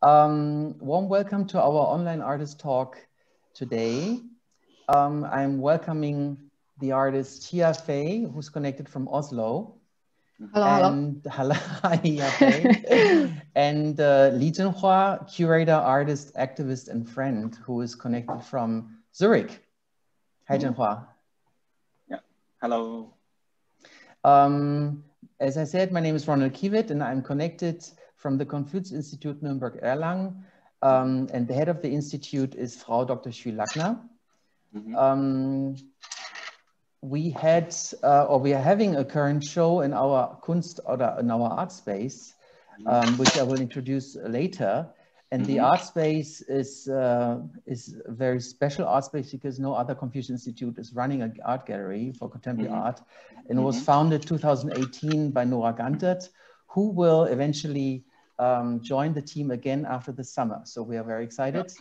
Warm welcome to our online artist talk today. I'm welcoming the artist Yafei, who's connected from Oslo. Hello. Hello. Hi, Yafei. And Zhenhua, curator, artist, activist, and friend, who is connected from Zurich. Hi, Zhenhua. Yeah. Hello. As I said, my name is Ronald Kiwitt, and I'm connected from the Konfuzius-Institut Nürnberg-Erlangen. And the head of the institute is Frau Dr. Schülagner. We had, or we are having a current show in our in our art space, which I will introduce later. And the art space is a very special art space because no other Confucius-Institut is running an art gallery for contemporary art. And it was founded 2018 by Nora Gantert, who will eventually join the team again after the summer. So we are very excited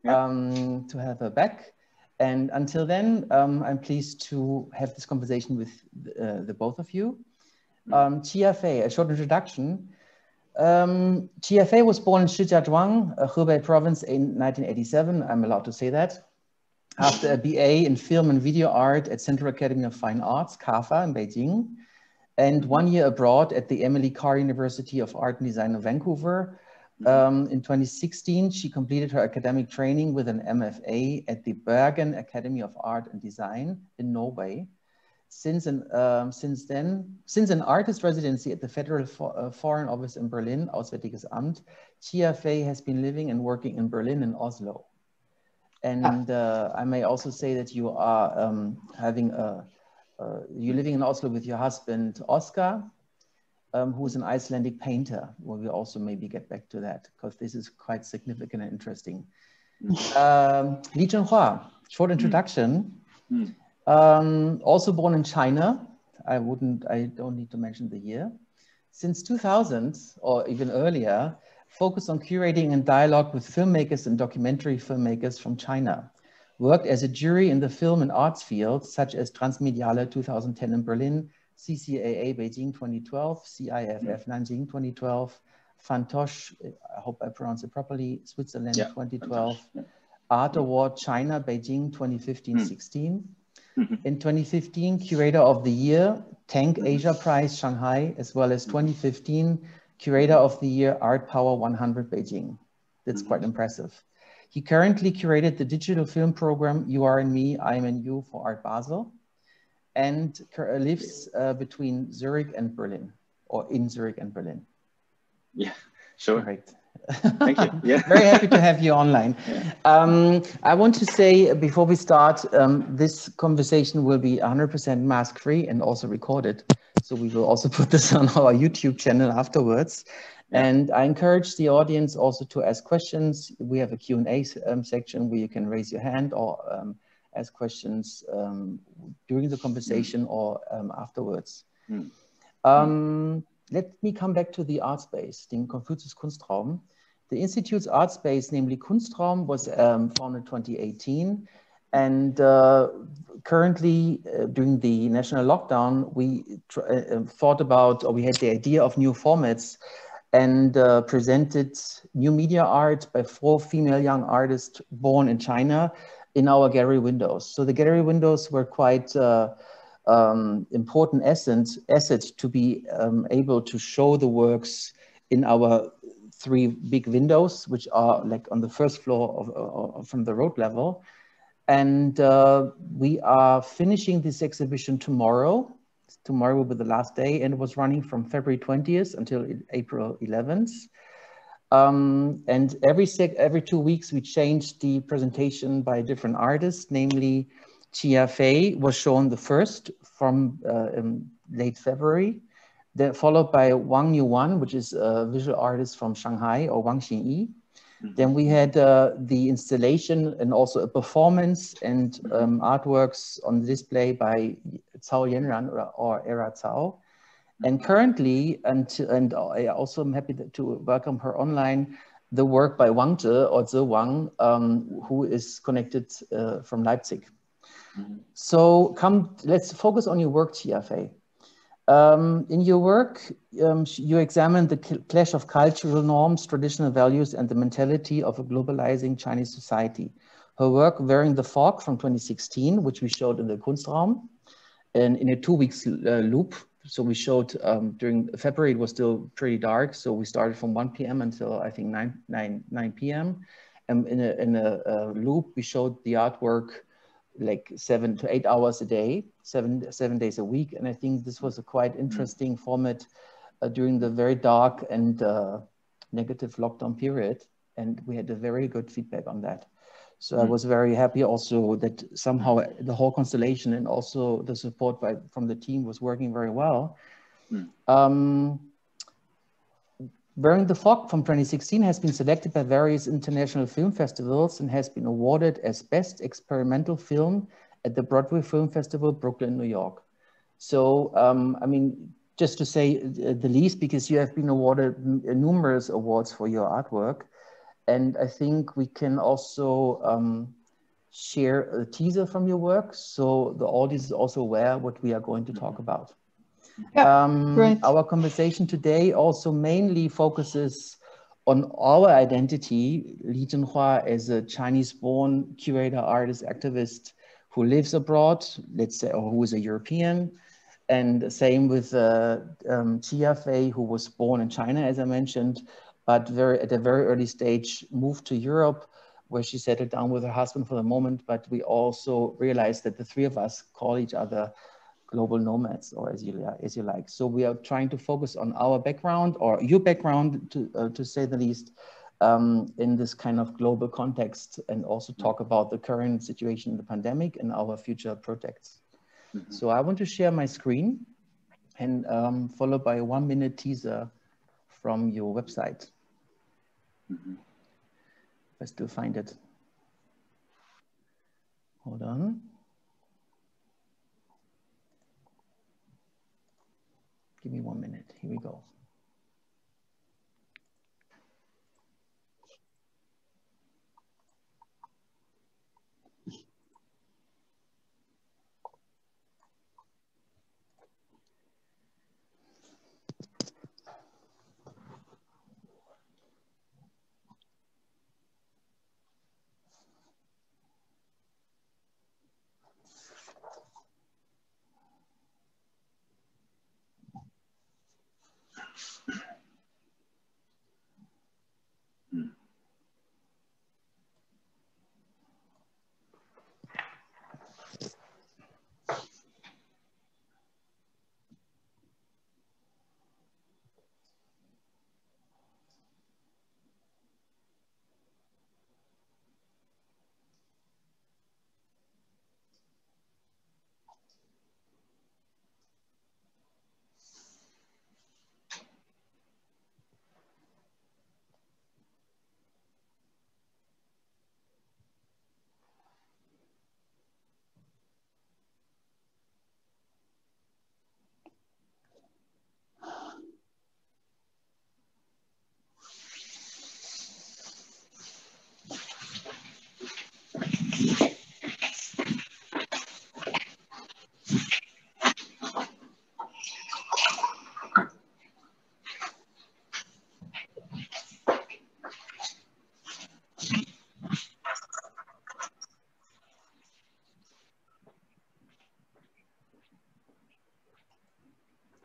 to have her back. And until then, I'm pleased to have this conversation with the both of you. Yafei, a short introduction. Yafei was born in Shijiazhuang, Hubei province in 1987. I'm allowed to say that. After a BA in film and video art at Central Academy of Fine Arts, CAFA in Beijing, and 1 year abroad at the Emily Carr University of Art and Design of Vancouver. In 2016, she completed her academic training with an MFA at the Bergen Academy of Art and Design in Norway. Since an artist residency at the Federal Foreign Office in Berlin, Auswärtiges Amt, Yafei has been living and working in Berlin and Oslo. And I may also say that you are you're living in Oslo with your husband, Oscar, who's an Icelandic painter. Well, we also maybe get back to that because this is quite significant and interesting. Zhenhua, short introduction. Also born in China. I don't need to mention the year. Since 2000 or even earlier, focused on curating and dialogue with filmmakers and documentary filmmakers from China. Worked as a jury in the film and arts fields, such as Transmediale 2010 in Berlin, CCAA Beijing 2012, CIFF Nanjing 2012, Fantoche, I hope I pronounce it properly, Switzerland 2012, Art Award China Beijing 2015-16. In 2015, Curator of the Year, Tank Asia Prize Shanghai, as well as 2015, Curator of the Year, Art Power 100 Beijing. That's quite impressive. He currently curated the digital film program You Are in Me, I Am in You for Art Basel, and lives between Zurich and Berlin, or in Zurich and Berlin. Yeah, sure. Correct. Thank you. Yeah. Very happy to have you online. I want to say before we start, this conversation will be 100% mask-free and also recorded. So we will also put this on our YouTube channel afterwards. And I encourage the audience also to ask questions. We have a Q&A section where you can raise your hand or ask questions during the conversation or afterwards. Let me come back to the art space, the Konfuzius Kunstraum. The Institute's art space, namely Kunstraum, was founded in 2018. And currently, during the national lockdown, we thought about, or we had the idea of new formats and presented new media art by 4 female young artists born in China in our gallery windows. So the gallery windows were quite important assets to be able to show the works in our 3 big windows, which are like on the first floor from the road level. And we are finishing this exhibition tomorrow. Tomorrow will be the last day, and it was running from February 20th until April 11th. And every 2 weeks, we changed the presentation by a different artist, namely Yafei was shown the first from late February, then followed by Wang Yuan, which is a visual artist from Shanghai, or Wang Xinyi. Then we had the installation and also a performance and artworks on display by Cao Yanran or Era Cao. And currently, and I also am happy to welcome her online, the work by Wang Zhe or Zhe Wang, who is connected from Leipzig. So let's focus on your work, Yafei. In your work, you examine the clash of cultural norms, traditional values, and the mentality of a globalizing Chinese society. Her work, Wearing the Fog from 2016, which we showed in the Kunstraum, and in a 2 weeks loop. So we showed during February, it was still pretty dark. So we started from 1 p.m. until I think 9 p.m. And in a loop, we showed the artwork like 7 to 8 hours a day, seven days a week. And I think this was a quite interesting format during the very dark and negative lockdown period. And we had a very good feedback on that. So I was very happy also that somehow the whole constellation and also the support from the team was working very well. Wearing the Fog from 2016 has been selected by various international film festivals and has been awarded as Best Experimental Film at the Broadway Film Festival, Brooklyn, New York. So, I mean, just to say the least, because you have been awarded numerous awards for your artwork. And I think we can also share a teaser from your work, so the audience is also aware what we are going to talk about. Great. Our conversation today also mainly focuses on our identity, Zhenhua as a Chinese-born curator, artist, activist who lives abroad, let's say, or who is a European. And same with Yafei, who was born in China, as I mentioned, but at a very early stage moved to Europe, where she settled down with her husband for the moment. But we also realized that the three of us call each other global nomads, or as you like. So we are trying to focus on our background, or your background, to say the least, in this kind of global context, and also talk about the current situation in the pandemic and our future projects. So I want to share my screen, and followed by a 1-minute teaser from your website. I still find it. Hold on. Give me 1 minute. Here we go.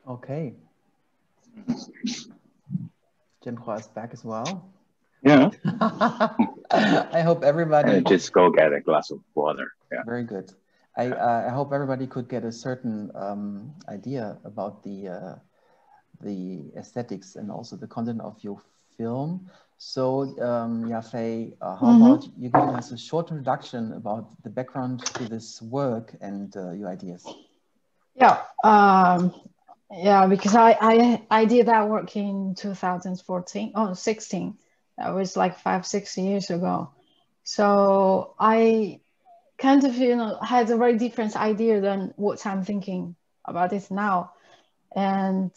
Okay. Zhenhua is back as well. Yeah. I hope everybody... just go get a glass of water. Yeah. Very good. I hope everybody could get a certain idea about the aesthetics and also the content of your film. So, Yafei, how about you giving us a short introduction about the background to this work and your ideas? Yeah, yeah, because I did that work in 16. That was like 5-6 years ago. So I kind of, had a very different idea than what I'm thinking about it now. And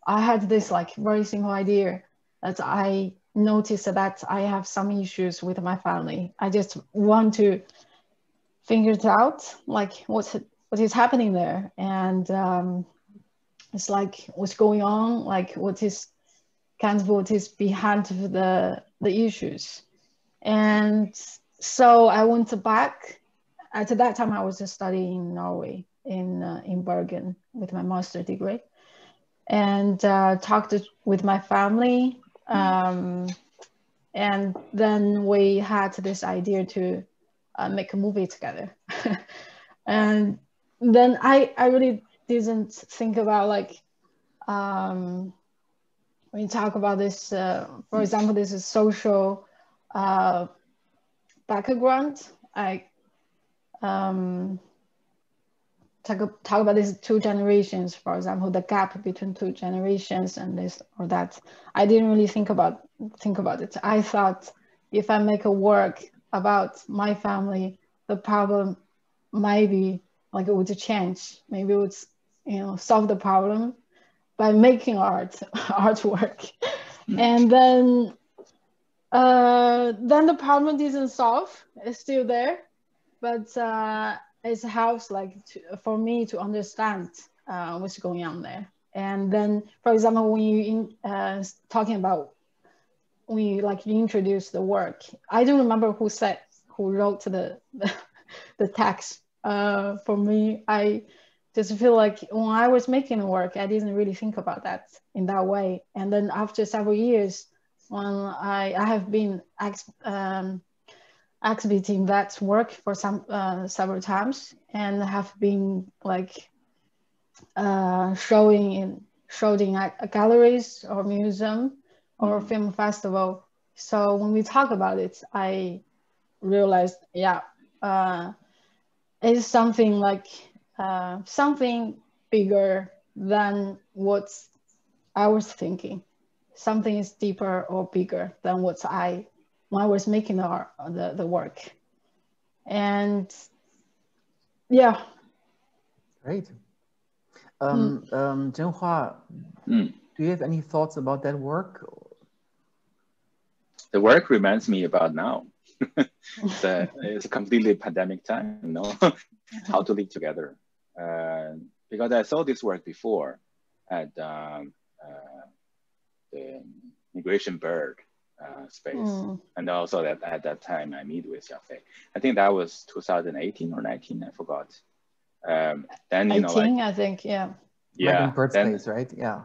I had this like very simple idea that I noticed that I have some issues with my family. I just want to figure it out, like what is happening there. And It's like what's going on, like what is behind the issues. And so I went back. At that time, I was studying in Norway, in Bergen, with my master's degree, and talked with my family. And then we had this idea to make a movie together. And then I really didn't think about, like, when you talk about this, for example, this is social background. I talk about these two generations, for example, the gap between two generations and this or that. I didn't really think about it. I thought if I make a work about my family, the problem might be like it would change. Maybe it would, solve the problem by making artwork. And then the problem didn't solve. It's still there, but it helps, like, for me to understand what's going on there. And then, for example, when you talking about when you introduce the work, I don't remember who wrote the text. For me, I just feel like when I was making the work, I didn't really think about that in that way. And then after several years, when I have been exhibiting that work for several times, and have been like showing at galleries or museum or film festival. So when we talk about it, I realized, it's something like something bigger than what I was thinking. Something is deeper or bigger than when I was making the work. And yeah. Great. Zhenhua, do you have any thoughts about that work? The work reminds me about now. It's a completely pandemic time, how to live together. Because I saw this work before at the migration bird space. And also at that time I meet with Yafei. I think that was 2018 or 19, I forgot. Then 18, I think, yeah. Migrant bird space, right? Yeah.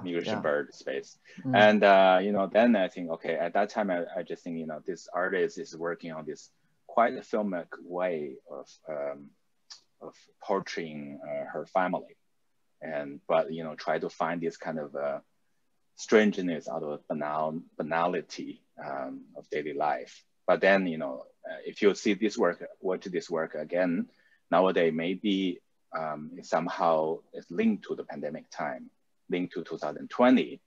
Migration bird space. And then I think, okay, at that time I just think, this artist is working on this quite a filmic way of portraying her family, but try to find this kind of strangeness out of banality of daily life. But then if you see this work, watch this work again nowadays, maybe somehow it's linked to the pandemic time, linked to 2020,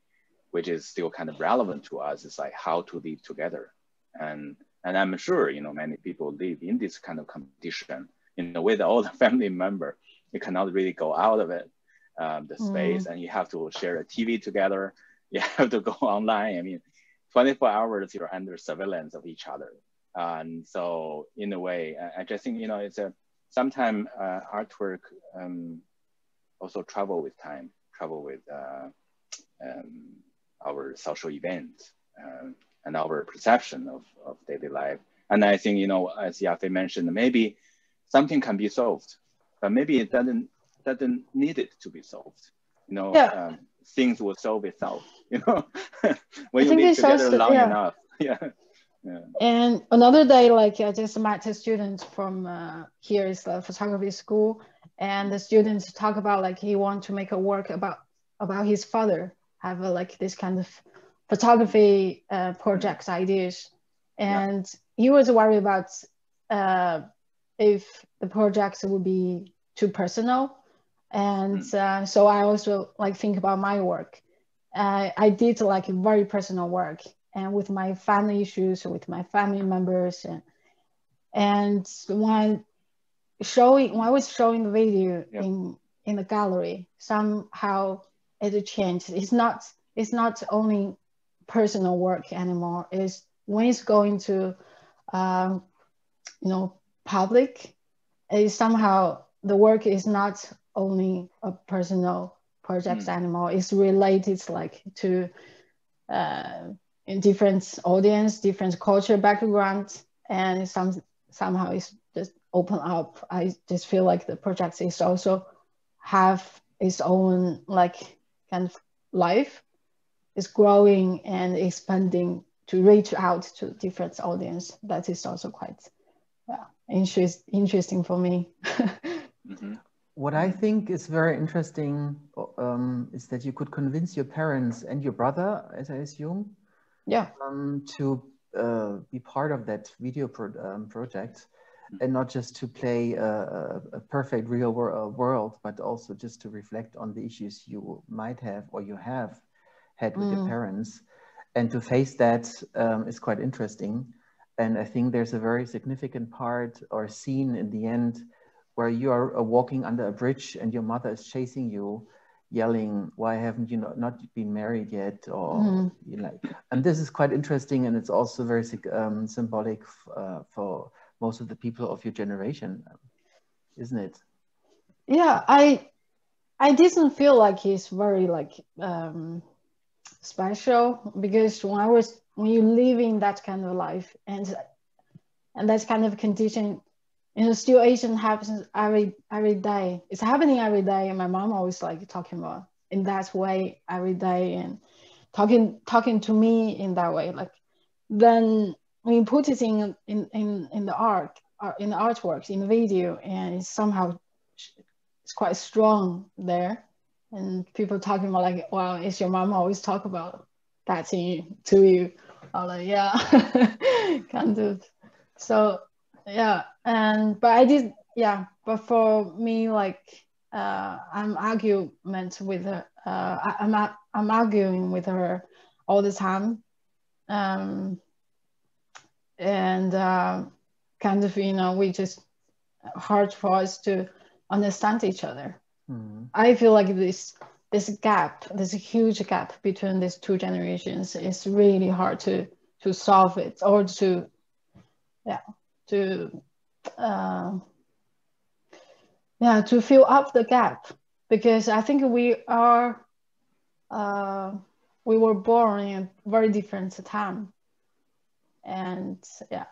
which is still kind of relevant to us. It's like how to live together. And I'm sure, many people live in this kind of condition, with all the family member. You cannot really go out of it, the space, and you have to share a TV together. You have to go online. I mean, 24 hours, you're under surveillance of each other. And so in a way, I just think, it's sometimes artwork also travel with time, travel with our social events and our perception of daily life. And I think, as Yafei mentioned, maybe something can be solved, but maybe it doesn't need it to be solved. Things will solve itself, when you live together long enough. Yeah. And another day, like, I just met a student from here is the photography school, and the students talk about, like, he wants to make a work about his father, have like this kind of photography projects ideas, and he was worried about if the projects would be too personal. And so I also think about my work. I did like very personal work, and with my family issues, with my family members, and when I was showing the video in the gallery, somehow it changed. It's not only personal work anymore. It's when it's going to public, is somehow the work is not only a personal project animal is related like to in different audience, different culture background, and somehow it's just open up. I just feel like the project is also have its own like kind of life. It's growing and expanding to reach out to different audience. That is also quite interesting for me. What I think is very interesting is that you could convince your parents and your brother, as I assume, to be part of that video project, and not just to play a perfect real world, but also just to reflect on the issues you might have or you have had with your parents, and to face that is quite interesting. And I think there's a very significant part or scene in the end where you are walking under a bridge and your mother is chasing you, yelling, "Why haven't you not been married yet?" Or you like, and this is quite interesting, and it's also very symbolic for most of the people of your generation, isn't it? Yeah, I didn't feel like he's very like special, because when you live in that kind of life and that kind of condition, you know, situation happens every day. It's happening every day, and my mom always like talking about in that way every day, and talking to me in that way. Like then we put it in the art, in the artworks, in the video, and it's somehow it's quite strong there. And people talking about like, wow, is your mom always talk about that to you? I'm like, yeah, kind of. So yeah, but for me, like I'm arguing with her all the time, and kind of, you know, we just hard for us to understand each other. I feel like this gap, this huge gap between these two generations is really hard to solve it, or to fill up the gap, because I think we were born in a very different time, and I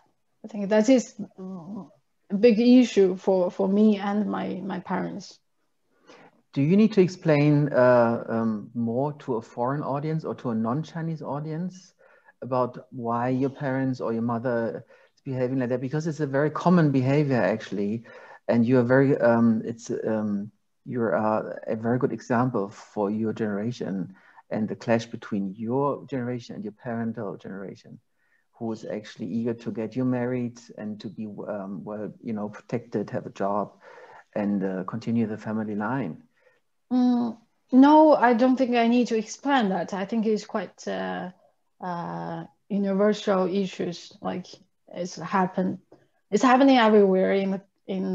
think that is a big issue for me and my parents. Do you need to explain more to a foreign audience or to a non-Chinese audience about why your parents or your mother is behaving like that? Because it's a very common behavior, actually, and you are very you're a very good example for your generation and the clash between your generation and your parental generation, who is actually eager to get you married and to be well, you know, protected, have a job, and continue the family line. No, I don't think I need to explain that. I think it's quite universal issues. Like it's happening everywhere in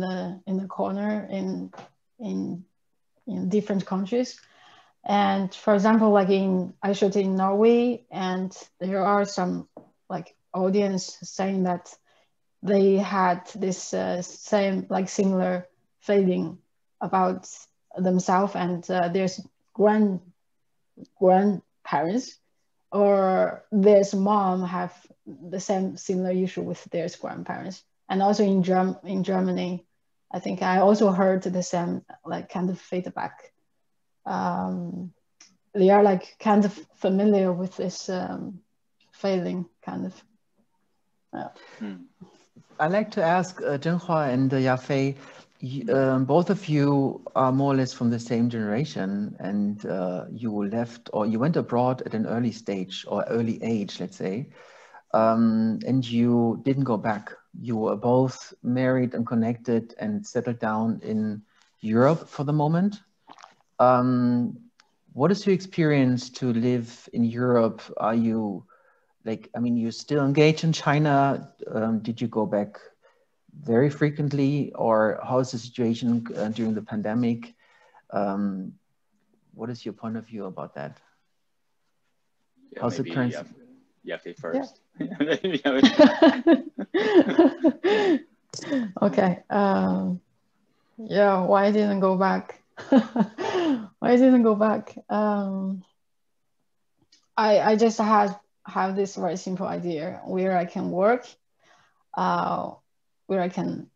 the corner in different countries. And for example, like I showed in Norway, and there are some like audience saying that they had this same like similar feeling about themselves and their grandparents, or their mom have the same similar issue with their grandparents. And also in Germany, I think I also heard the same like kind of feedback. They are like kind of familiar with this feeling, kind of. I'd like to ask Zhenhua and Yafei, both of you are more or less from the same generation, and you left or you went abroad at an early stage or early age, let's say, and you didn't go back. You were both married and connected and settled down in Europe for the moment. What is your experience to live in Europe? Are you like, I mean, you're still engaged in China. Did you go back very frequently, or how is the situation during the pandemic? What is your point of view about that? Yeah, how's the current? Yafei first. Okay. Yeah, why I didn't go back? Why I didn't go back? I just have this very simple idea where I can work, where I can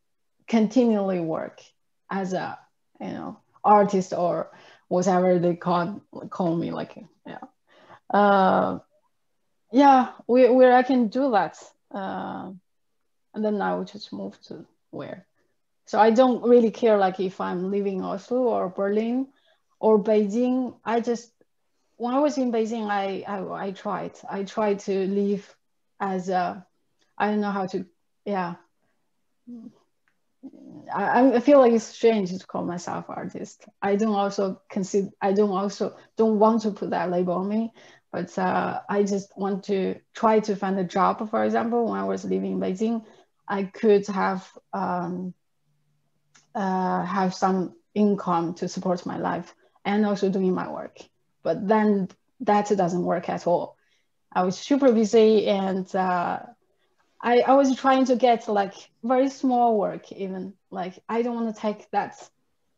continually work as a, you know, artist or whatever they call me, like, yeah, where I can do that, and then I will just move to where. So I don't really care, like, if I'm living in Oslo or Berlin or Beijing. I just, when I was in Beijing, I tried to live as a, I don't know how to, yeah. I feel like it's strange to call myself artist. I don't want to put that label on me, but I just want to try to find a job. For example, when I was living in Beijing, I could have some income to support my life and also doing my work. But then that doesn't work at all. I was super busy, and I was trying to get like very small work, even like I don't want to take that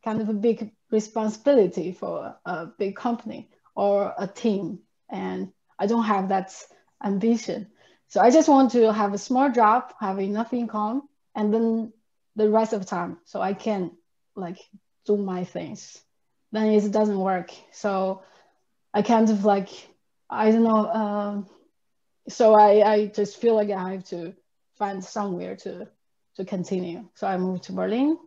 kind of a big responsibility for a big company or a team, and I don't have that ambition. So I just want to have a small job, have enough income, and then the rest of the time so I can like do my things. Then it doesn't work. So I kind of like, I don't know, so I just feel like I have to find somewhere to continue. So I moved to Berlin,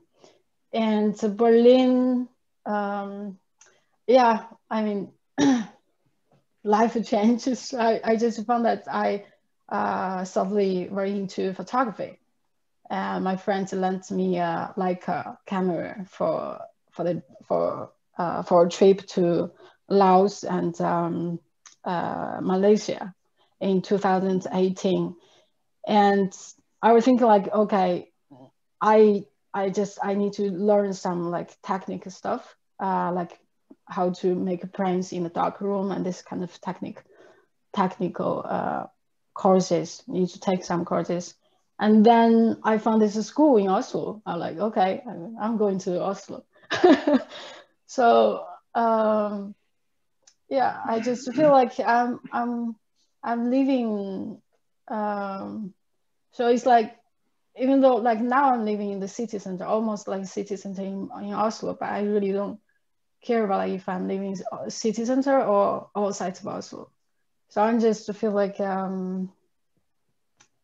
and to Berlin, yeah, I mean, life changes. I just found that I suddenly very into photography. My friends lent me like a camera for a trip to Laos and Malaysia in 2018, and I was thinking like, okay, I need to learn some like technical stuff, like how to make prints in a dark room and this kind of technical courses. You need to take some courses. And then I found this school in Oslo. I'm like, okay, I'm going to Oslo. So yeah, I just feel like I'm living. So it's like, even though like now I'm living in the city center, almost like city center in Oslo, but I really don't care about like if I'm living in city center or outside of Oslo. So I'm just feel like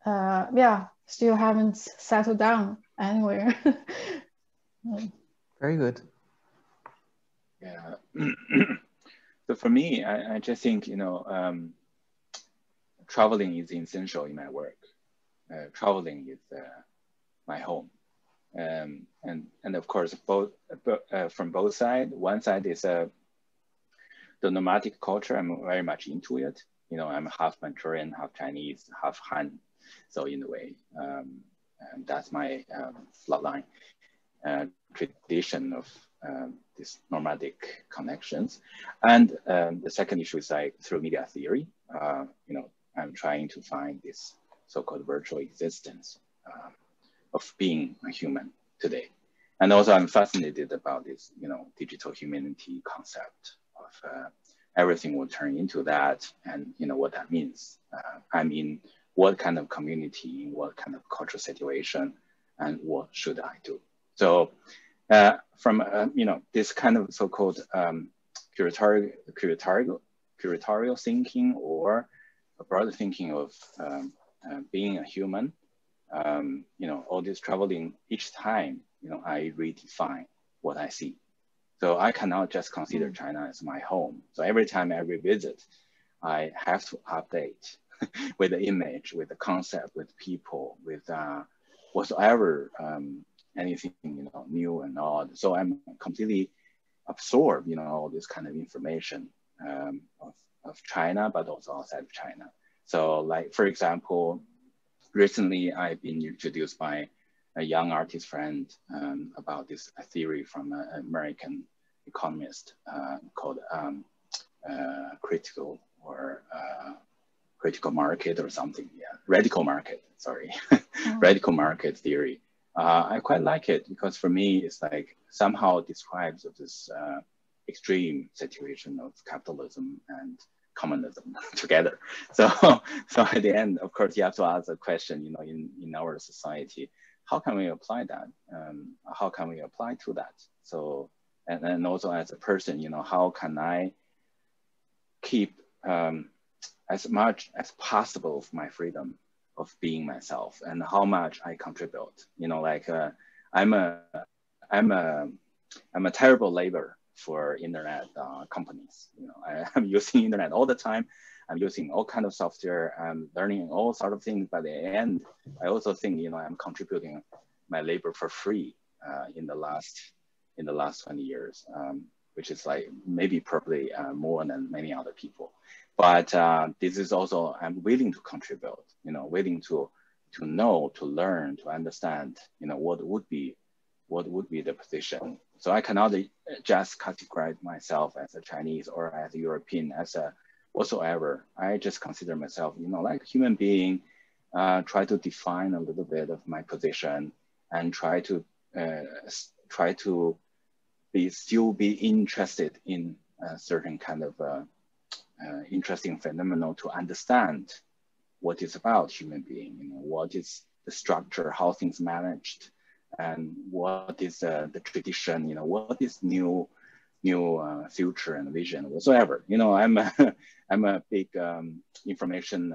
yeah, still haven't settled down anywhere. Very good. Yeah. So for me, I just think, traveling is essential in my work. Traveling is my home. And of course, from both sides. One side is the nomadic culture. I'm very much into it. I'm half Manchurian, half Chinese, half Han. So in a way, that's my bloodline tradition of these nomadic connections. And the second issue is like through media theory. I'm trying to find this so-called virtual existence of being a human today. And also I'm fascinated about this, digital humanity concept of everything will turn into that, and what that means. I mean, what kind of community, what kind of cultural situation, and what should I do? So from this kind of so-called curatorial thinking, or a broader thinking of being a human, all this traveling, each time, I redefine what I see. So I cannot just consider China as my home. So every time I revisit, I have to update with the image, with the concept, with people, with whatsoever, anything, new and odd. So I'm completely absorbed, all this kind of information of China, but also outside of China. So like, for example, recently I've been introduced by a young artist friend about this theory from an American economist called critical market or something. Yeah, radical market, sorry. Radical market theory. I quite like it because for me, it's like somehow describes this extreme situation of capitalism and communism together. So at the end, of course, you have to ask a question, you know, in our society, how can we apply that? How can we apply to that? So, and also as a person, you know, how can I keep as much as possible of my freedom of being myself and how much I contribute? You know, like I'm a terrible labor for internet companies. You know, I'm using internet all the time. I'm using all kind of software. I'm learning all sort of things. By the end, I also think, you know, I'm contributing my labor for free in the last 20 years, which is like maybe probably more than many other people. But this is also, I'm willing to contribute, you know, willing to know, to learn, to understand, you know, what would be the position. So I cannot just categorize myself as a Chinese or as a European, as a whatsoever. I just consider myself, you know, like a human being, try to define a little bit of my position and try to still be interested in a certain kind of interesting phenomenon to understand what is about human being, you know, what is the structure, how things managed, and what is the tradition, you know, what is new future and vision whatsoever. You know, I'm a big information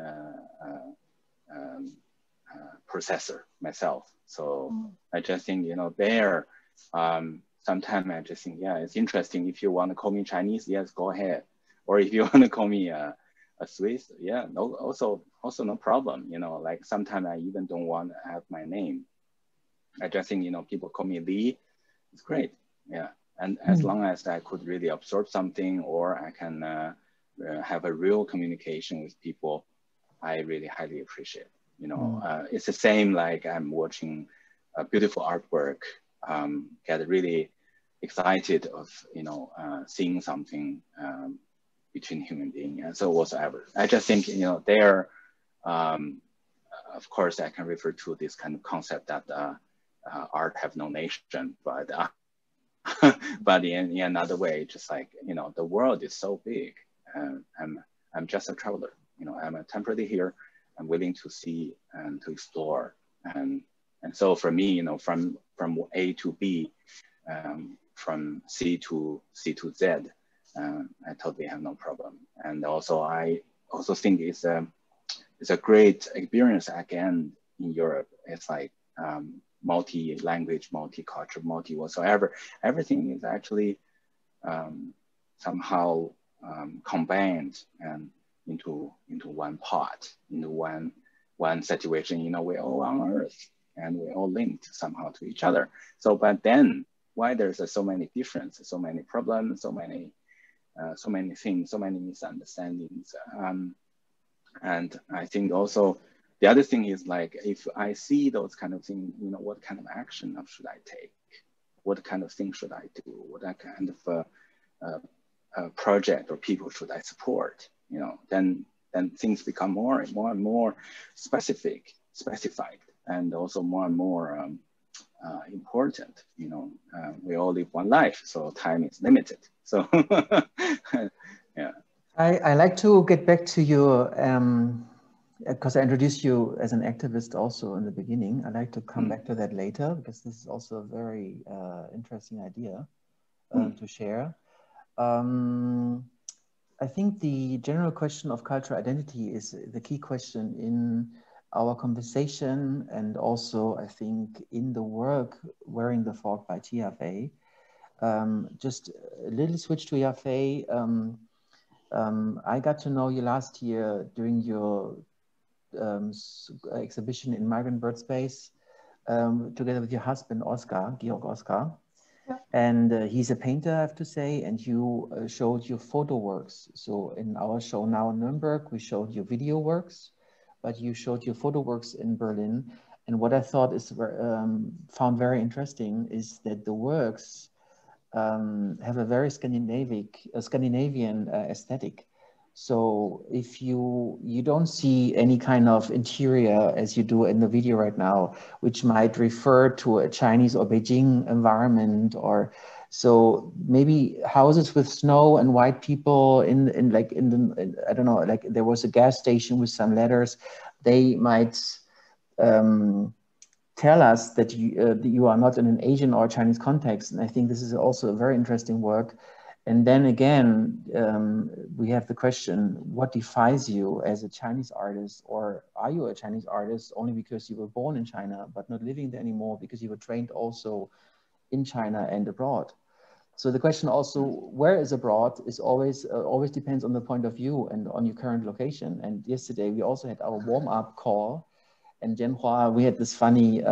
processor myself. So I just think, you know, there, sometimes I just think, yeah, it's interesting. If you want to call me Chinese, yes, go ahead. Or if you want to call me a Swiss, yeah, no, also no problem. You know, like sometimes I even don't want to have my name. I just think, you know, people call me Lee, it's great. Yeah. And as long as I could really absorb something or I can have a real communication with people, I really highly appreciate. You know, it's the same like I'm watching a beautiful artwork, get really excited of, you know, seeing something between human being and so whatsoever. I just think, you know, there, of course, I can refer to this kind of concept that art have no nation, but but in another way, just like, you know, the world is so big. I'm just a traveler. You know, I'm temporarily here. I'm willing to see and to explore. And so for me, you know, from A to B, from C to Z, I totally have no problem. And also, I also think it's a great experience again in Europe. It's like multi-language, multi-culture, multi-whatsoever. Everything is actually somehow combined and into one pot, into one situation. You know, we're all on Earth and we're all linked somehow to each other. So, but then why there's so many differences, so many problems, so many things, so many misunderstandings. And I think also the other thing is like, if I see those kind of things, you know, what kind of action should I take? What kind of thing should I do? What kind of project or people should I support? You know, then things become more and more specified, and also more and more important. You know, we all live one life, so time is limited. So, yeah. I like to get back to your, because I introduced you as an activist also in the beginning. I like to come back to that later, because this is also a very interesting idea to share. I think the general question of cultural identity is the key question in our conversation, and also I think in the work Wearing the Fog by Yafei. Just a little switch to Yafei. I got to know you last year during your exhibition in Migrant Bird Space, together with your husband, Georg Oscar. Yeah. And he's a painter, I have to say, and you showed your photo works. So in our show now in Nuremberg, we showed your video works, but you showed your photo works in Berlin. And what I thought is found very interesting is that the works have a very Scandinavian aesthetic. So if you don't see any kind of interior as you do in the video right now, which might refer to a Chinese or Beijing environment, or so maybe houses with snow and white people I don't know, like there was a gas station with some letters, they might tell us that you are not in an Asian or Chinese context. And I think this is also a very interesting work. And then again, we have the question, what defines you as a Chinese artist? Or are you a Chinese artist only because you were born in China, but not living there anymore because you were trained also in China and abroad? So the question also, where is abroad, is always depends on the point of view and on your current location. And yesterday we also had our warm-up call, and Zhenhua, we had this funny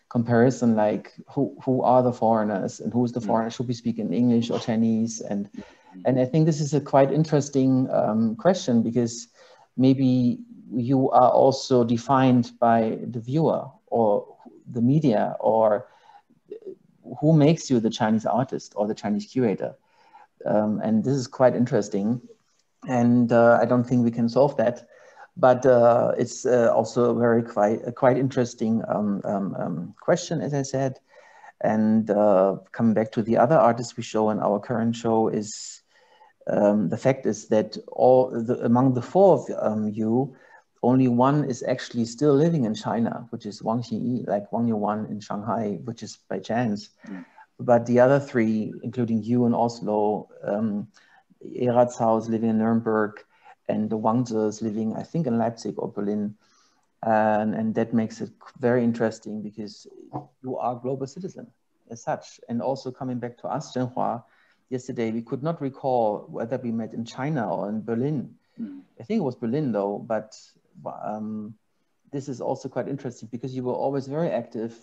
comparison, like who are the foreigners and who is the foreigner? Should we speak in English or Chinese? And I think this is a quite interesting question, because maybe you are also defined by the viewer or the media, or who makes you the Chinese artist or the Chinese curator. And this is quite interesting. And I don't think we can solve that. But it's also a very quite interesting question, as I said. And coming back to the other artists we show in our current show, is the fact is that among the four of you, only one is actually still living in China, which is Wang Xinyi, like Wang Yuan in Shanghai, which is by chance. But the other three, including you in Oslo, Era Cao is living in Nürnberg, and the Wang Zi is living, I think, in Leipzig or Berlin. And that makes it very interesting, because you are a global citizen as such. And also coming back to us, Zhenhua, yesterday, we could not recall whether we met in China or in Berlin. I think it was Berlin though, but this is also quite interesting, because you were always very active.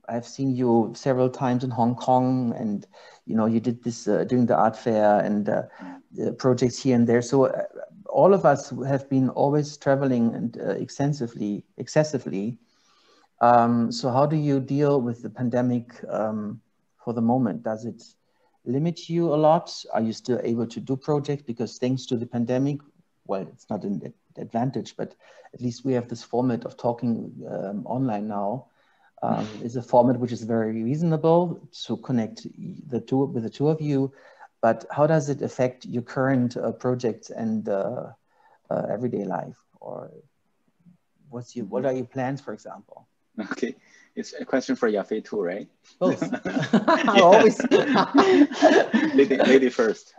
I've seen you several times in Hong Kong, and you did this during the art fair and projects here and there. So all of us have been always traveling and excessively. So how do you deal with the pandemic for the moment? Does it limit you a lot? Are you still able to do projects? Because thanks to the pandemic, well, it's not an advantage, but at least we have this format of talking online now. Is a format which is very reasonable to connect the two of you. But how does it affect your current projects and everyday life? Or what are your plans, for example? Okay, it's a question for Yafei too, right? Both. I always lady first.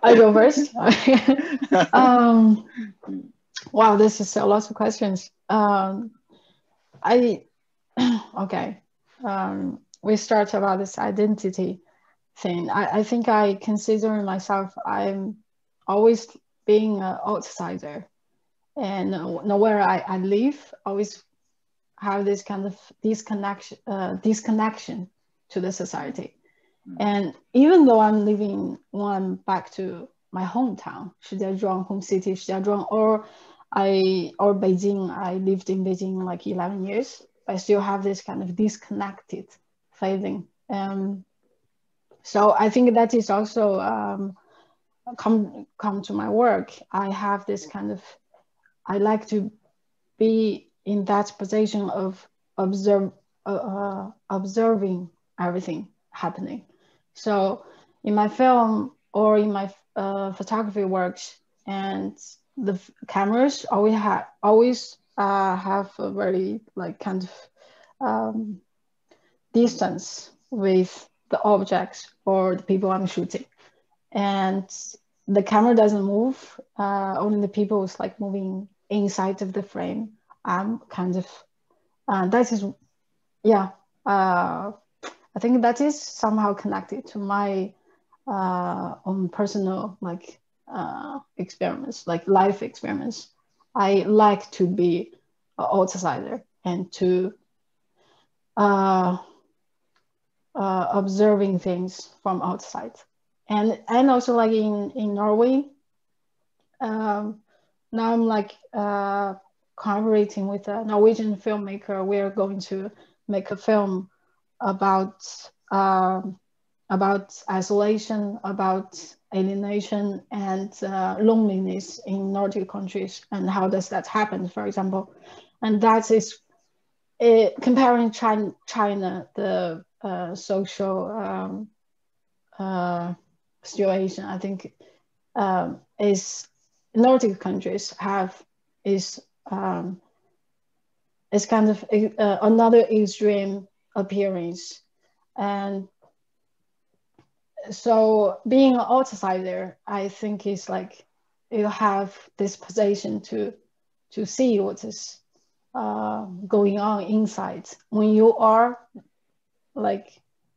I go first. Wow, this is a lot of questions. Okay. We start about this identity thing. I think I consider myself, I'm always being an outsider, and nowhere I live, always have this kind of disconnection to the society. And even though I'm back to my hometown, Shijiazhuang, home city, Shijiazhuang, or Beijing, I lived in Beijing like 11 years, I still have this kind of disconnected feeling. So I think that is also come to my work. I have this kind of, I like to be in that position of observing everything happening. So in my film or in my photography works, and the cameras always have a very like kind of distance with the objects or the people I'm shooting, and the camera doesn't move. Only the people is like moving inside of the frame. I'm kind of that is, yeah. I think that is somehow connected to my own personal like experiments, like life experiments. I like to be an outsider and to observing things from outside, and also like in Norway. Now I'm like collaborating with a Norwegian filmmaker. We are going to make a film about isolation, about alienation and loneliness in Nordic countries, and how does that happen, for example. And that is comparing China, the social situation, I think is Nordic countries is kind of another extreme appearance. And so being an outsider, I think is like you have this position to see what is going on inside. When you are like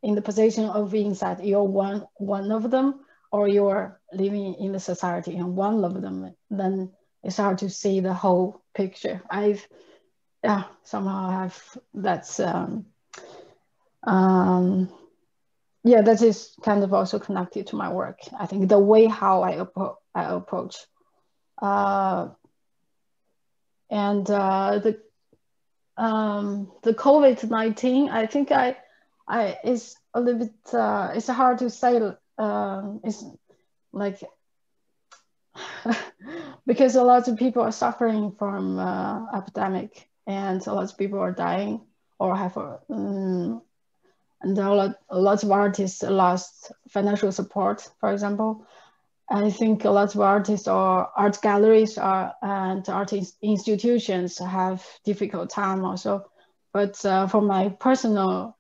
in the position of inside, you're one of them, or you're living in the society and one of them, then it's hard to see the whole picture. Somehow have that's that is kind of also connected to my work. I think the way how I approach and the COVID-19, I think it's a little bit it's hard to say. It's like because a lot of people are suffering from epidemic, and a lot of people are dying or have and a lot of artists lost financial support, for example. I think a lot of artists or art galleries and art institutions have difficult time also. But for my personal,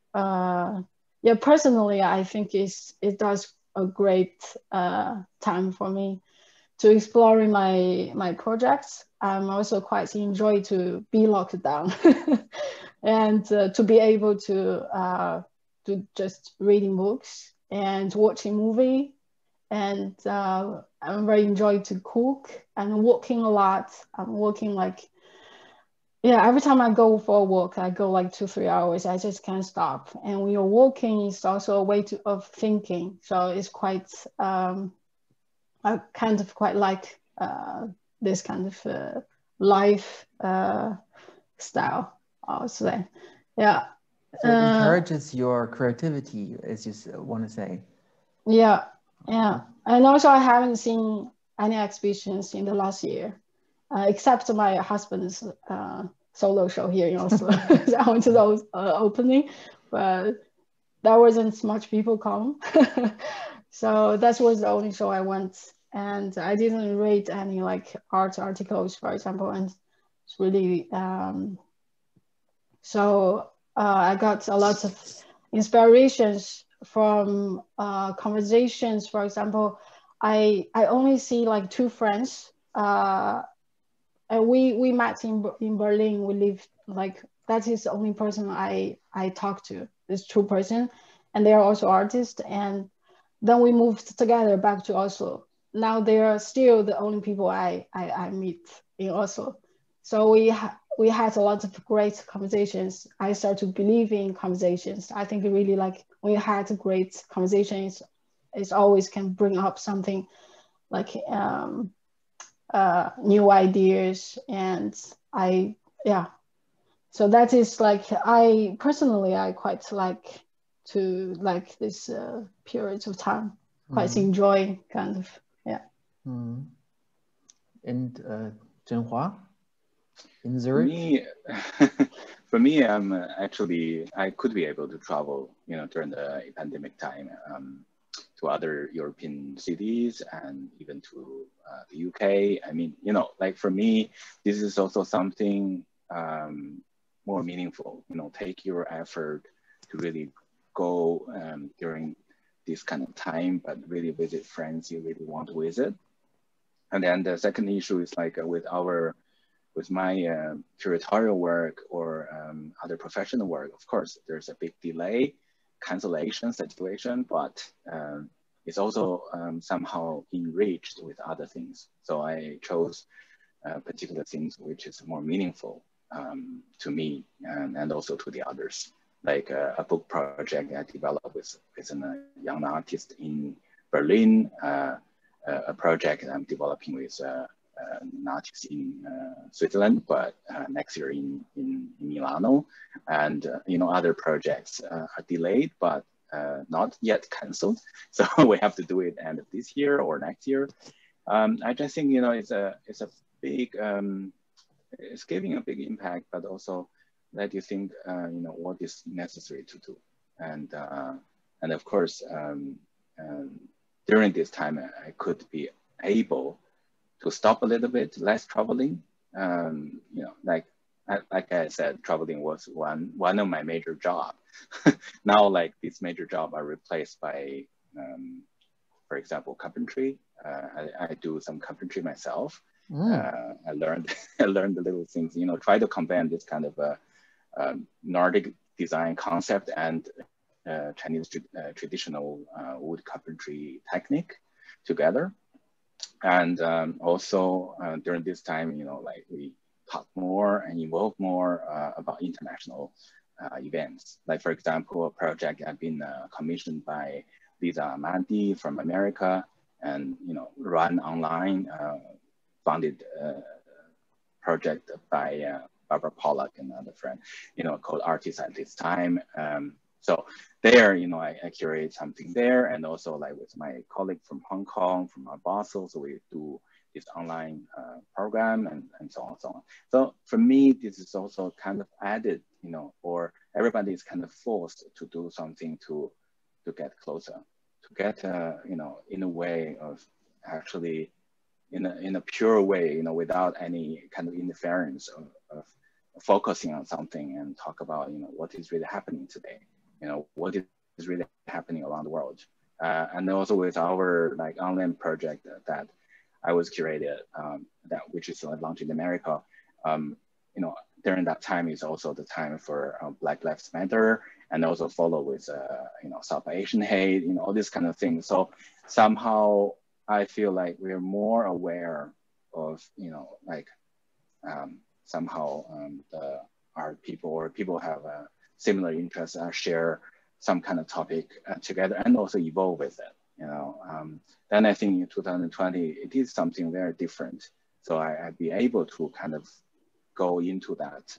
personally, I think it does a great time for me to exploring my projects. I'm also quite enjoy to be locked down and to be able to just reading books and watching movie. And I'm very enjoy to cook and walking a lot. I'm walking like, every time I go for a walk, I go like 2-3 hours. I just can't stop. And when you're walking, it's also a way of thinking. So it's quite, I kind of quite like this kind of life style, I would say. Yeah. So it encourages your creativity, as you want to say. Yeah. And also I haven't seen any exhibitions in the last year, except my husband's solo show here in Oslo. I went to the opening, but there wasn't much people come. So that was the only show I went. And I didn't read any like art articles, for example. And it's really, so I got a lot of inspirations from conversations. For example, I only see like 2 friends. And we met in Berlin. We lived like, that is the only person I talked to, this 2 person, and they are also artists. And then we moved together back to Oslo. Now they are still the only people I meet in Oslo. So we had a lot of great conversations. I started to believe in conversations. I think really like when you had great conversations, it always can bring up something like new ideas. And so that is like, I personally quite like to like this periods of time, quite enjoy kind of, And Zhenhua in Zurich? For me, actually, I could be able to travel, during the pandemic time to other European cities and even to the UK. I mean, like for me, this is also something more meaningful, take your effort to really go during this kind of time, but really visit friends you really want to visit. And then the second issue is like with my curatorial work or other professional work, of course, there's a big delay, cancellation situation, but it's also somehow enriched with other things. So I chose particular things which is more meaningful to me and also to the others, like a book project I developed with a young artist in Berlin, a project I'm developing with an artist in Switzerland, but next year in Milano, and other projects are delayed, but not yet canceled. So we have to do it end of this year or next year. I just think, it's a big, it's giving a big impact, but also let you think, what is necessary to do. And of course, during this time, I could be able to stop a little bit, less traveling. Like I said, traveling was one of my major jobs. Now, like this major job are replaced by, for example, carpentry. I do some carpentry myself. I learned the little things, try to combine this kind of a Nordic design concept and Chinese traditional wood carpentry technique together. And also during this time, like we talk more and involve more about international events. Like, for example, a project I've been commissioned by Lisa Mandi from America, and run online, funded project by Barbara Pollack and another friend, called Artists at This Time. So there, I curate something there, and also like with my colleague from Hong Kong, from our Basel, so we do this online program and so on, so on. So for me, this is also kind of added, or everybody is kind of forced to do something to get closer, to get, in a way of actually, in a pure way, without any kind of interference of focusing on something and talk about, what is really happening today, what is really happening around the world. And also with our like online project that I was curated, which is launched in America, during that time is also the time for Black Lives Matter, and also follow with, South Asian hate, all these kind of things. So somehow I feel like we're more aware of, somehow our people or people have a similar interests, share some kind of topic together, and also evolve with it, Then I think in 2020, it is something very different. So I'd be able to kind of go into that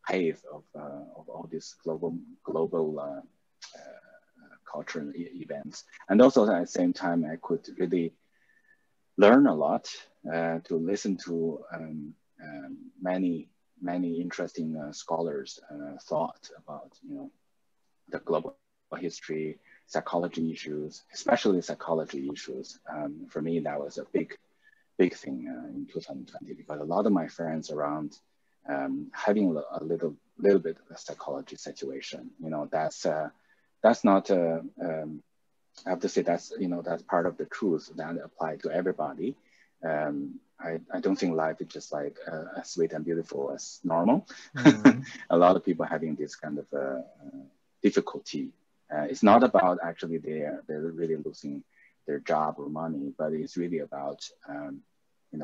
path of all these global cultural events. And also at the same time, I could really learn a lot, to listen to many interesting scholars' thought about, the global history, psychology issues, especially psychology issues. For me, that was a big thing in 2020, because a lot of my friends around having a little bit of a psychology situation, that's not I have to say that's that's part of the truth that apply to everybody. I don't think life is just like as sweet and beautiful as normal. Mm-hmm. A lot of people having this kind of difficulty. It's not about actually they're really losing their job or money, but it's really about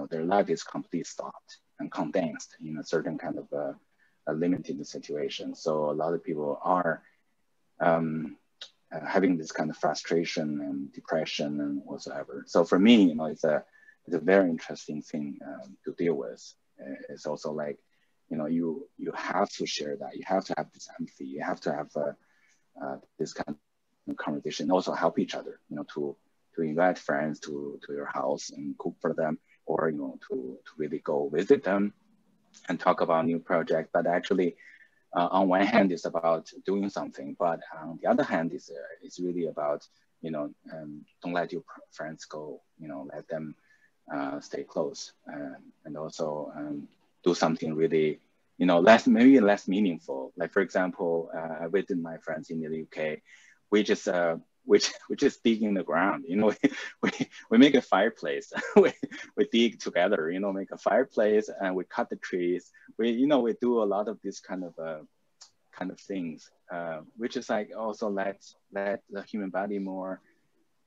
their life is completely stopped and condensed in a certain kind of a limited situation. So a lot of people are having this kind of frustration and depression and whatsoever. So for me, it's a very interesting thing to deal with. It's also like, you have to share that. You have to have this empathy. You have to have this kind of conversation. Also help each other. To invite friends to your house and cook for them, or to really go visit them and talk about new project. But actually, on one hand, it's about doing something, but on the other hand, it's really about don't let your friends go. Let them stay close, and also do something really maybe less meaningful. Like, for example, I visited my friends in the UK. We just dig in the ground. We make a fireplace. we dig together. Make a fireplace, and we cut the trees. We do a lot of this kind of things, which is like also let the human body more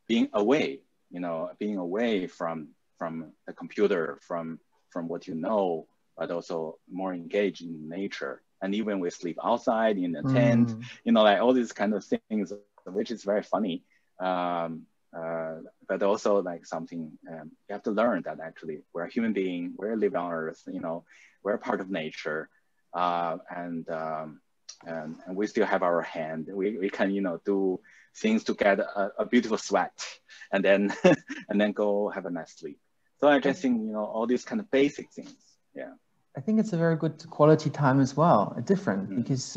being away. Being away from the computer, from what but also more engaged in nature. And even we sleep outside in a tent. Like all these kind of things, which is very funny. But also like something you have to learn that actually we're a human being, we're living on Earth, we're part of nature, and and we still have our hand. We can, you know, do things to get a beautiful sweat, and then and then go have a nice sleep. So I just think, you know, all these kind of basic things. Yeah. I think it's a very good quality time as well, different, because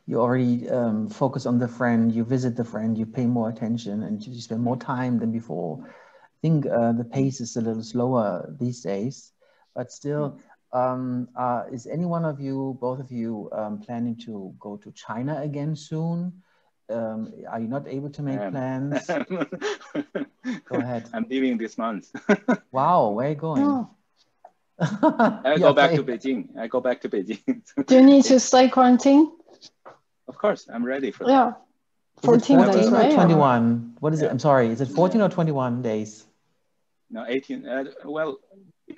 you already focus on the friend, you visit the friend, you pay more attention, and you spend more time than before. I think the pace is a little slower these days, but still, is any one of you, both of you, planning to go to China again soon? Are you not able to make plans? Go ahead. I'm leaving this month. Wow, where are you going? Oh. I go back to Beijing. I go back to Beijing. Do you need to stay quarantine? Of course, I'm ready for that. Yeah. 14 days, right? 21? What is it? I'm sorry. Is it 14 or 21 days? No, 18. Well,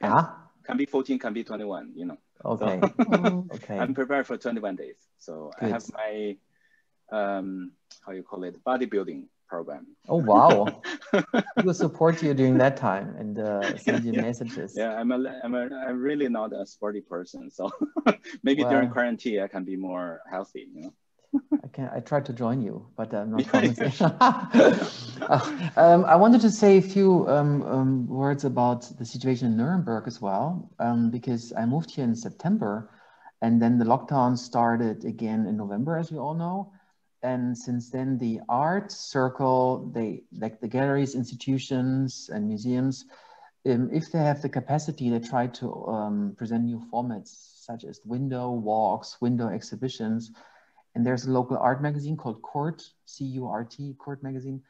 can be 14, can be 21, you know. Okay. So, okay. I'm prepared for 21 days. So good. I have my, how you call it, bodybuilding program. Oh, wow. We will support you during that time and send you messages. Yeah, I'm really not a sporty person. So maybe during quarantine, I can be more healthy, you know. I tried to join you, but I'm not promising. I wanted to say a few words about the situation in Nuremberg as well, because I moved here in September, and then the lockdown started again in November, as we all know. And since then, the art circle, like the galleries, institutions, and museums, if they have the capacity, they try to present new formats, such as window walks, window exhibitions. And there's a local art magazine called Court, C-U-R-T, Court magazine.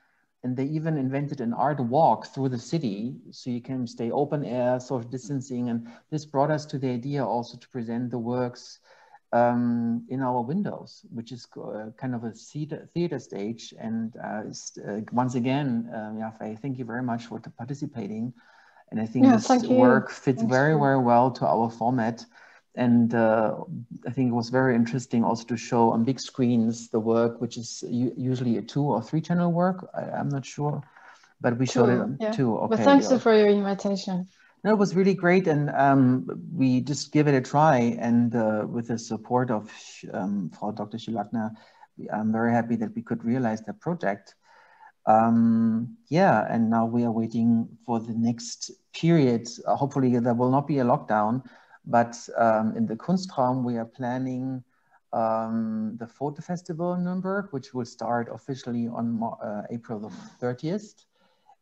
And they even invented an art walk through the city, so you can stay open air, social distancing. And this brought us to the idea also to present the works in our windows, which is kind of a theater stage. And once again, Yafei, thank you very much for participating. And I think this work fits very well to our format. And I think it was very interesting also to show on big screens the work, which is usually a 2 or 3 channel work. I'm not sure, but we showed it on 2. Okay. But thanks for your invitation. No, it was really great, and we just give it a try. And with the support of Frau Dr. Schilagner, I'm very happy that we could realize that project. Yeah, and now we are waiting for the next period. Hopefully there will not be a lockdown, but in the Kunstraum, we are planning the photo festival in Nürnberg, which will start officially on April the 30th.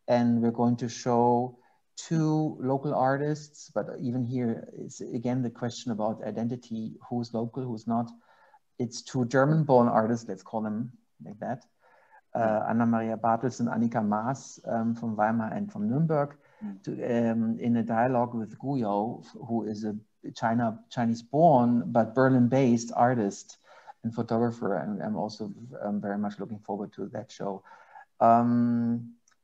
And we're going to show 2 local artists, but even here, it's again the question about identity, who's local, who's not. It's 2 German-born artists, let's call them like that. Anna Maria Bartels and Annika Maas from Weimar and from Nürnberg, in a dialogue with Guyo, who is a Chinese-born but Berlin-based artist and photographer, and I'm also very much looking forward to that show.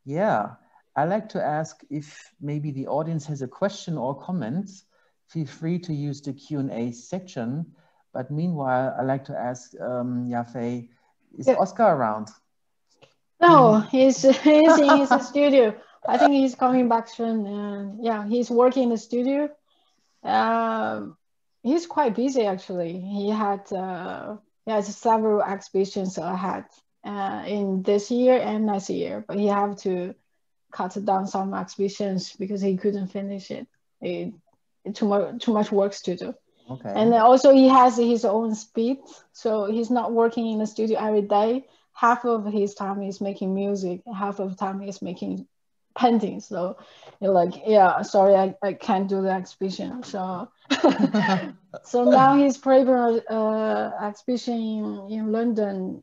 Yeah, I like to ask if maybe the audience has a question or comment. Feel free to use the Q&A section. But meanwhile, I like to ask Yafei, is Oscar around? No, he's in his studio. I think he's coming back soon. And yeah, he's working in the studio. He's quite busy actually. He had several exhibitions ahead in this year and next year, but he have to cut down some exhibitions because he couldn't finish it. Too much work to do. Okay. And also he has his own speed, so he's not working in the studio every day. Half of his time is making music, half of the time is making painting. So you're like, yeah, sorry, I can't do the exhibition. So so now he's preparing exhibition in London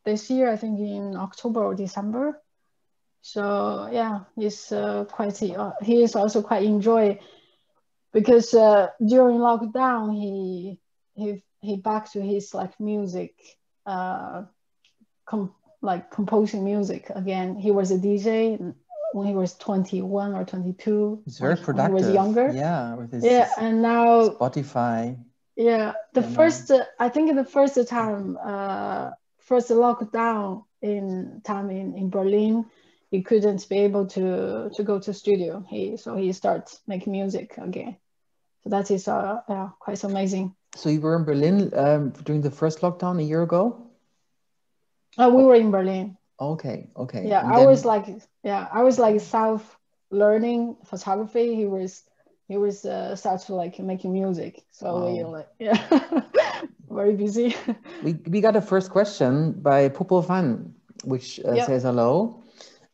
this year, I think in October or December. So yeah, he's he is also quite enjoy, because during lockdown he back to his like music, composing music again. He was a DJ when he was 21 or 22. He's very productive. When he was younger. Yeah, with his and now Spotify. Yeah, I think the first time, first lockdown in Berlin, he couldn't be able to go to studio. So he starts making music again. So that is quite amazing. So you were in Berlin during the first lockdown a year ago? We were in Berlin. Okay, okay. Yeah, And I then, was like self-learning photography. He was start to like making music. So we wow. like very busy. We got a first question by Popo Fan, which Yep. says hello.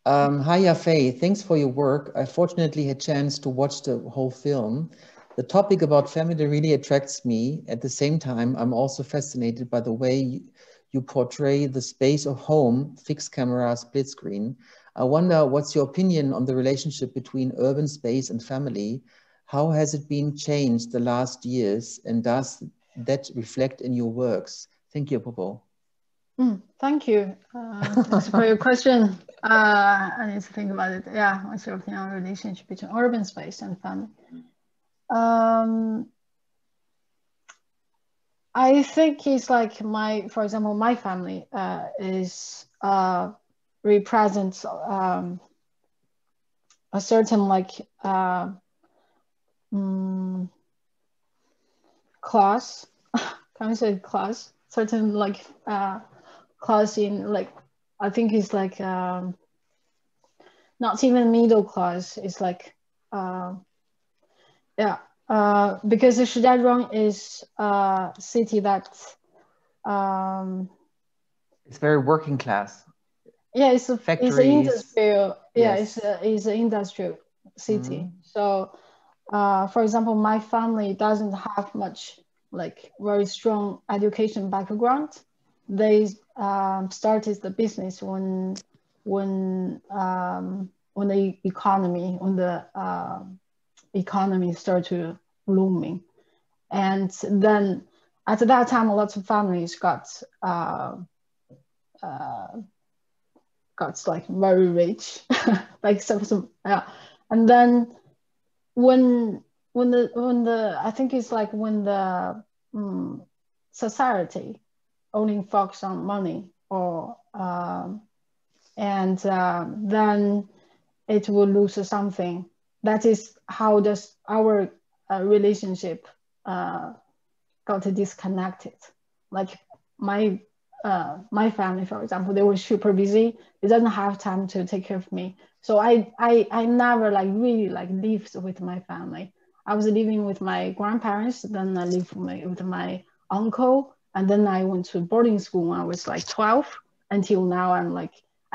Hi Yafei, thanks for your work. I fortunately had chance to watch the whole film. The topic about family really attracts me. At the same time, I'm also fascinated by the way you portray the space of home, fixed camera, split screen. I wonder what's your opinion on the relationship between urban space and family? How has it been changed the last years, and does that reflect in your works? Thank you, Popo. Thank you. Thanks for your question. I need to think about it. Yeah, what's your opinion on the relationship between urban space and family? I think it's like for example, my family is represents a certain like class. Can I say class? Certain like class in like, I think it's like not even middle class. It's like because Shijiazhuang is a city that it's very working class. Yeah, it's an industrial. Yes. Yeah, it's an industrial city. So, for example, my family doesn't have much like very strong education background. They started the business when the economy started blooming, and then at that time, lots of families got like very rich, like some and then when the I think it's like when the society only focus on money or then it will lose something. That is how does our relationship got disconnected. Like my family, for example, they were super busy. They didn't have time to take care of me. So I never like really like lived with my family. I was living with my grandparents, then I lived with my uncle, and then I went to boarding school when I was like 12. Until now, I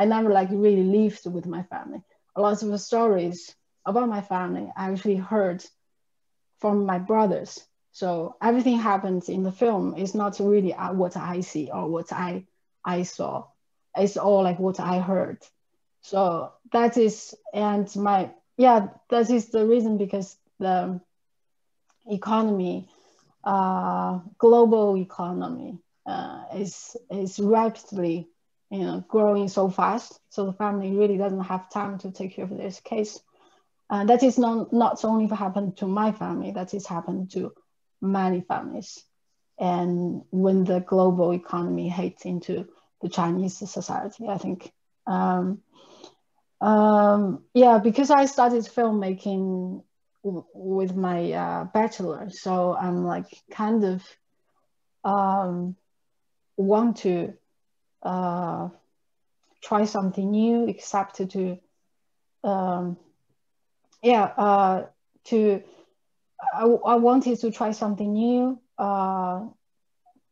never like really lived with my family. A lot of the stories about my family I actually heard from my brothers. So everything happens in the film is not really what I see or what I saw. It's all like what I heard. So that is, and that is the reason, because the economy, global economy is rapidly, growing so fast. So the family really doesn't have time to take care of this case. That is not only happened to my family, that is happened to many families. And when the global economy hits into the Chinese society, I think, because I started filmmaking with my bachelor, so I'm like kind of want to try something new, except to I wanted to try something new,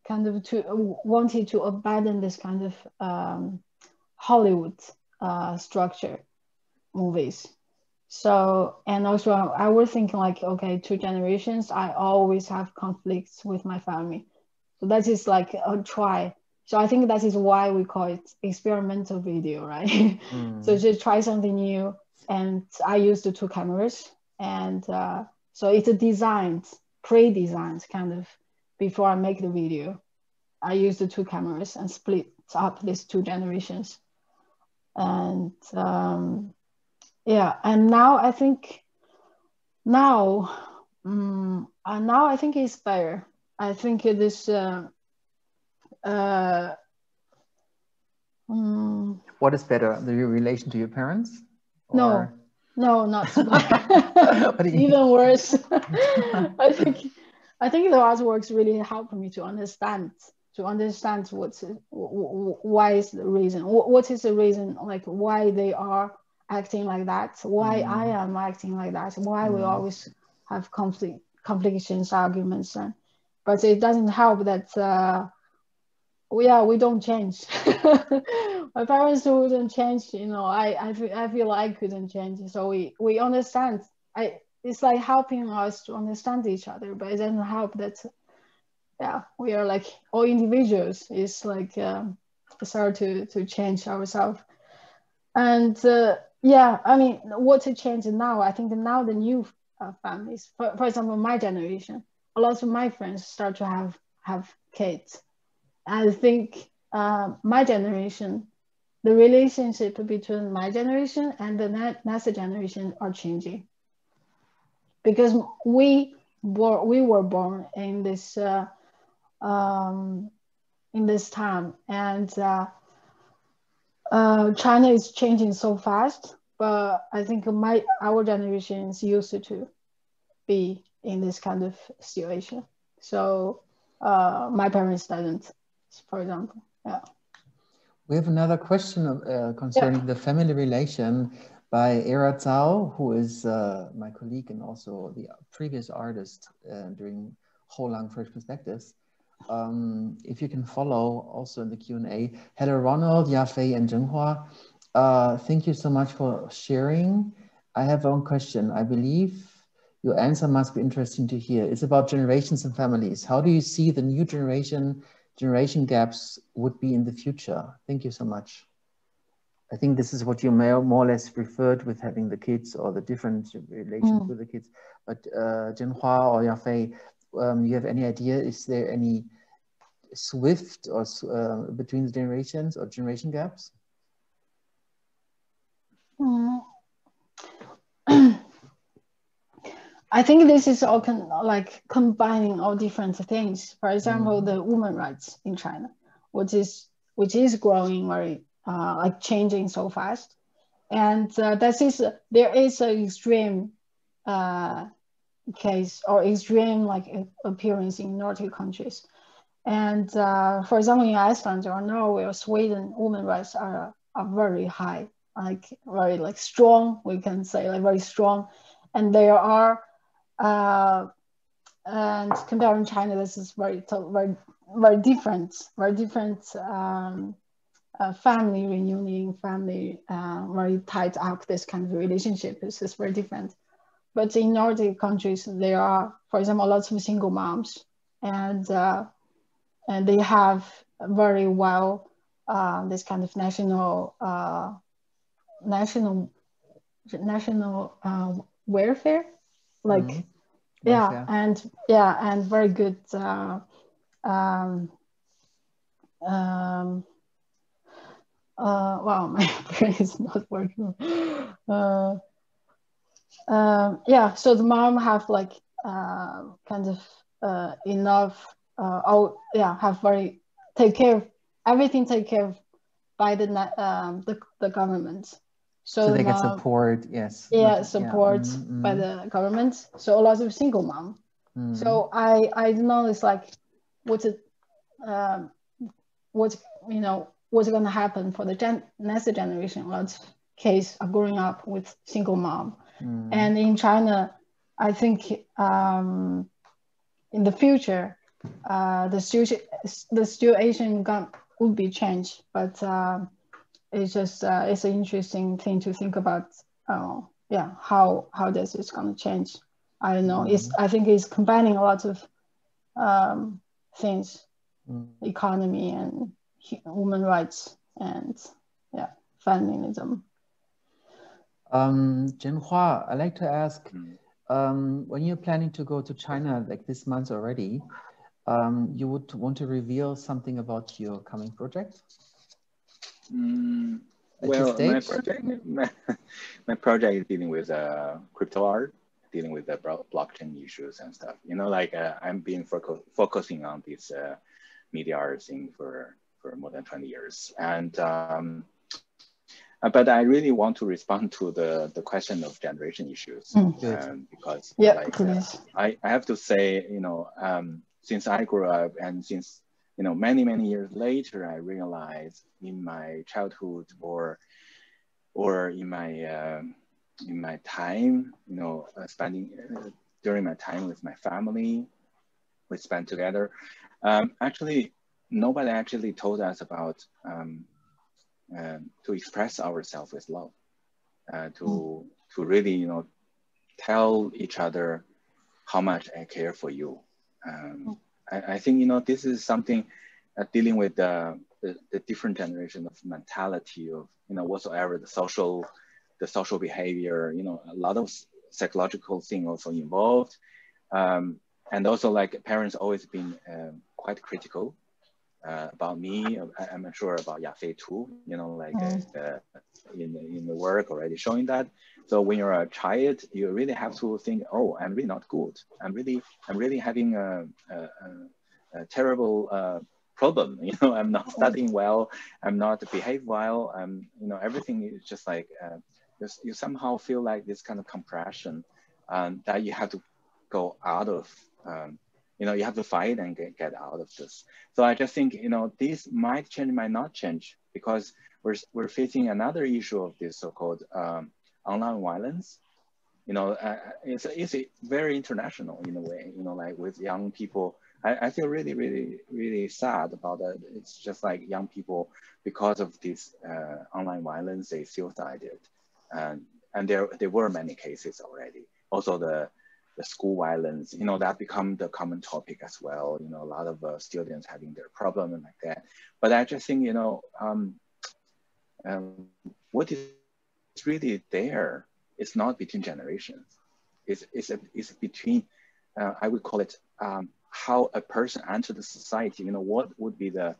wanted to abandon this kind of Hollywood structure movies. So, and also I was thinking like, okay, 2 generations, I always have conflicts with my family. So that is like a try. So I think that is why we call it experimental video, right? So just try something new. And I used the 2 cameras, and so it's pre-designed kind of before I make the video. I used the 2 cameras and split up these 2 generations. And and now I think it's better. I think it is what is better, the relation to your parents? Or... No, not even worse. I think I think the artworks really help me to understand why is the reason, what is the reason, like why they are acting like that, why I am acting like that, why we always have complications, arguments, but it doesn't help that we don't change. My parents wouldn't change, you know. I feel I couldn't change, so we understand. It's like helping us to understand each other, but it doesn't help that we are like all individuals. It's like it's hard to change ourselves. And I mean, what to change now? I think now the new families, for example, my generation, a lot of my friends start to have kids. I think my generation, the relationship between my generation and the next generation are changing, because we were born in this time, and China is changing so fast. But I think our generation is used to be in this kind of situation. So my parents didn't, for example. Yeah. We have another question concerning the family relation by Era Zhao, who is my colleague and also the previous artist during Holang Fresh Perspectives. If you can follow also in the Q&A. Hello, Ronald, Yafei, and Zhenhua. Thank you so much for sharing. I have one question. I believe your answer must be interesting to hear. It's about generations and families. How do you see the new generation gaps would be in the future? Thank you so much. I think this is what you more or less referred with having the kids or the different relations with the kids. But Zhenhua or Yafei, you have any idea? Is there any swift or between the generations or generation gaps? I think this is all like combining all different things. For example, the women rights in China, which is growing very like changing so fast, and there is an extreme case or extreme like appearance in Nordic countries. And for example, in Iceland or Norway or Sweden, women's rights are very high, like very like strong. We can say like very strong, and there are and comparing China, this is very different. Family reunion, family very tied up. This kind of relationship is very different. But in Nordic countries, there are, for example, lots of single moms, and they have very well this kind of national welfare, like and very good wow, my brain is not working. So the mom have like kind of enough have very take care of everything, take care of by the government. So they get support, yes. Support by the government. So a lot of single mom. So I know it's like what's going to happen for the next generation. Lots of kids are growing up with single mom, and in China, I think in the future, the situation would be changed, but it's just it's an interesting thing to think about. How this is going to change. I don't know. I think it's combining a lot of things, economy and women rights and feminism. Zhenhua, I'd like to ask, when you're planning to go to China like this month already, you would want to reveal something about your coming project? Well, my project is dealing with crypto art, dealing with the blockchain issues and stuff. You know, like I'm been focusing on this media art thing for more than 20 years. And But I really want to respond to the question of generation issues, because I have to say, since I grew up and since, many, many years later, I realized in my childhood or in my time, spending during my time with my family, we spent together. Actually, nobody actually told us about to express ourselves with love, to really, tell each other how much I care for you. I think, this is something dealing with the different generation of mentality of, whatsoever the social behavior, a lot of psychological thing also involved. And also, like, parents always been quite critical about me. I'm sure about Yafei too, in the work already showing that. So when you're a child, you really have to think, oh, I'm really not good. I'm really having a terrible problem. I'm not studying well. I'm not behave well. Everything is just like, you somehow feel like this kind of compression that you have to go out of. You have to fight and get out of this. So I just think, this might change, might not change, because we're facing another issue of this so-called online violence. It's very international in a way, like with young people. I feel really, really, really sad about that. It's just like young people, because of this online violence, they suicided. And there were many cases already. Also the school violence, that become the common topic as well. A lot of students having their problem and like that. But I just think, what is really there is not between generations. It's between, I would call it, how a person enters the society. What would be the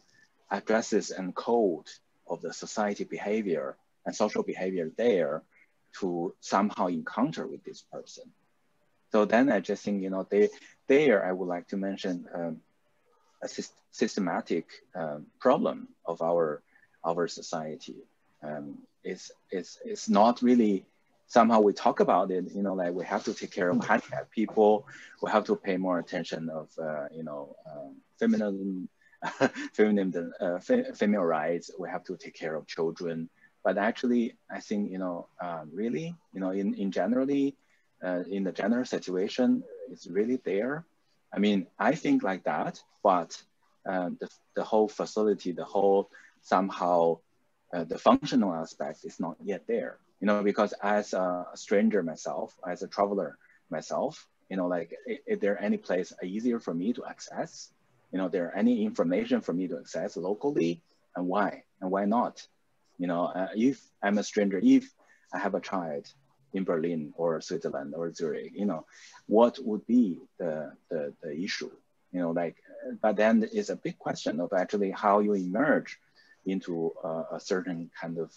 addresses and code of the society behavior and social behavior there to somehow encounter with this person. So then I just think, there I would like to mention a systematic problem of our society. It's not really, somehow we talk about it, like we have to take care of handicapped people. We have to pay more attention of, female rights. We have to take care of children. But actually, I think, really, in generally, in the general situation, it's really there. I mean, I think like that, but the whole facility, the whole somehow the functional aspect is not yet there. Because as a stranger myself, as a traveler myself, like, is there any place easier for me to access? There any information for me to access locally, and why not? If I'm a stranger, if I have a child in Berlin or Switzerland or Zurich, what would be the issue? But then it's a big question of actually how you emerge into a certain kind of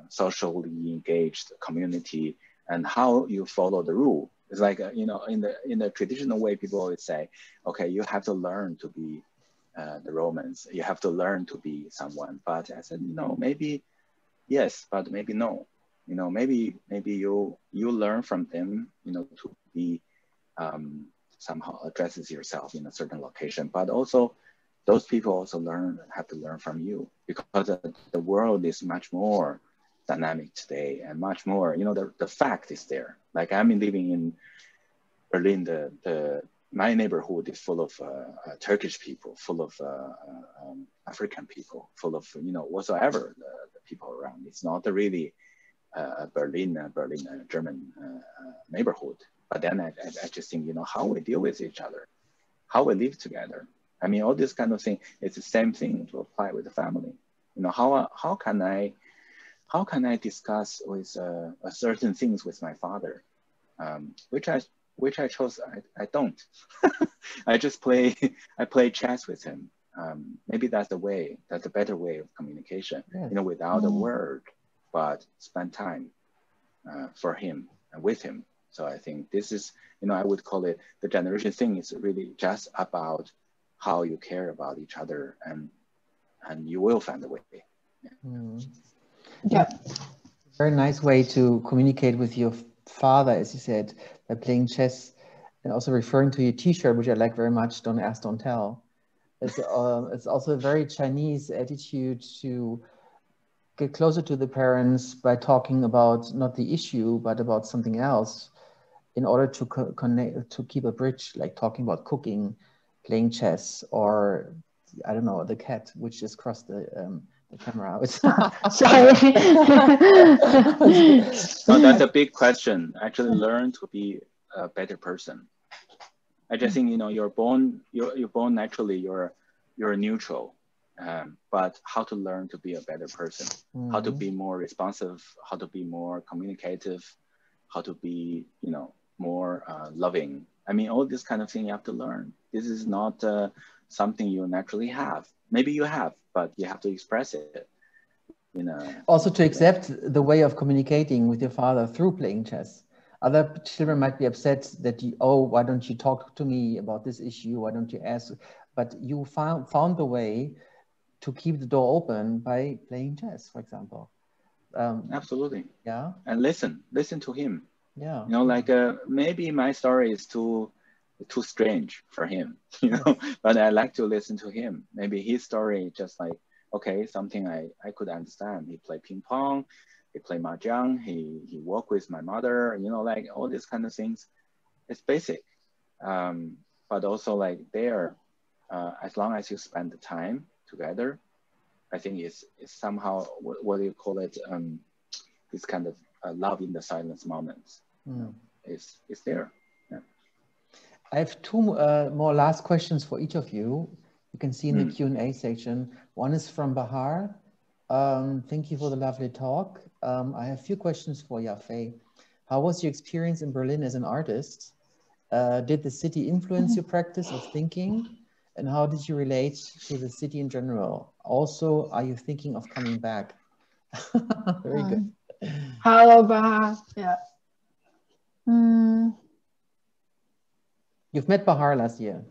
socially engaged community, and how you follow the rule. It's like, in the traditional way, people always say, okay, you have to learn to be the Romans. You have to learn to be someone. But I said, maybe yes, but maybe no. Maybe you learn from them, to be somehow addresses yourself in a certain location. But also, those people also have to learn from you, because the world is much more dynamic today and much more, the fact is there. Like, I'm living in Berlin, my neighborhood is full of Turkish people, full of African people, full of, whatsoever the people around. It's not really Berlin German neighborhood. But then I just think, how we deal with each other, how we live together. I mean, all this kind of thing, it's the same thing to apply with the family. How can I discuss with certain things with my father, which I chose. I don't. I just play chess with him. Maybe that's the better way of communication. Yes. Without a word, but spend time for him and with him. So I think this is, I would call it the generation thing. Is really just about how you care about each other, and you will find a way. Yeah. Yeah. Very nice way to communicate with your father, as you said, by playing chess, and also referring to your T-shirt, which I like very much. Don't ask, don't tell. It's also a very Chinese attitude to get closer to the parents by talking about not the issue, but about something else, in order to connect, to keep a bridge, like talking about cooking, playing chess, or I don't know, the cat which just crossed the camera. Sorry. No, that's a big question. Actually, learn to be a better person. I just think, you know, you're born naturally, you're neutral, but how to learn to be a better person, how to be more responsive, how to be more communicative, how to be, you know, more loving. I mean, all this kind of thing you have to learn. This is not something you naturally have. Maybe you have, but you have to express it. You know. Also to accept the way of communicating with your father through playing chess. Other children might be upset that you, oh, why don't you talk to me about this issue? Why don't you ask? But you found the way to keep the door open by playing chess, for example. Absolutely. Yeah. And listen to him. Yeah. You know, like maybe my story is too strange for him, you know, but I like to listen to him. Maybe his story just like, okay, something I could understand. He played ping pong, he played mahjong, he worked with my mother, you know, like all these kind of things. It's basic, but also like there, as long as you spend the time together, I think it's somehow, what do you call it? This kind of love in the silence moments. It's there. Yeah. I have two more last questions for each of you. You can see in the Q&A section. One is from Bahar. Thank you for the lovely talk. I have a few questions for Yafei. How was your experience in Berlin as an artist? Did the city influence your practice of thinking? And how did you relate to the city in general? Also, are you thinking of coming back? Very good. Hello, Bahar. Yeah. You've met Bahar last year.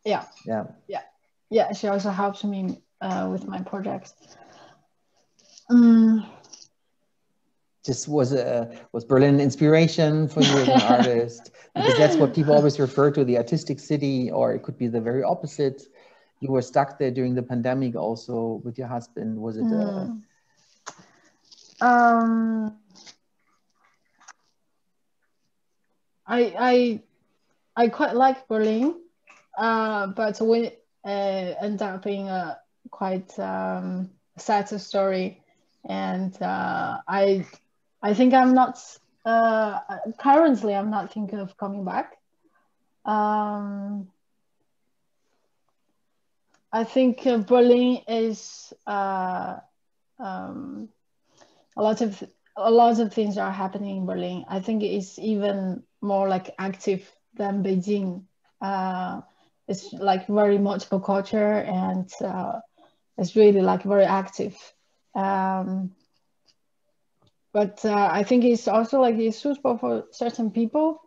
Yeah. Yeah. Yeah. Yeah. She also helps me with my project. Just was Berlin an inspiration for you as an artist? Because that's what people always refer to, the artistic city, or it could be the very opposite. You were stuck there during the pandemic also with your husband. Was it? I quite like Berlin, but we end up being a quite sad story, and I think I'm not currently. I'm not thinking of coming back. I think Berlin is a lot of things are happening in Berlin. I think it's even more like active than Beijing. It's like very multiple culture, and it's really like very active. But I think it's also like it's suitable for certain people.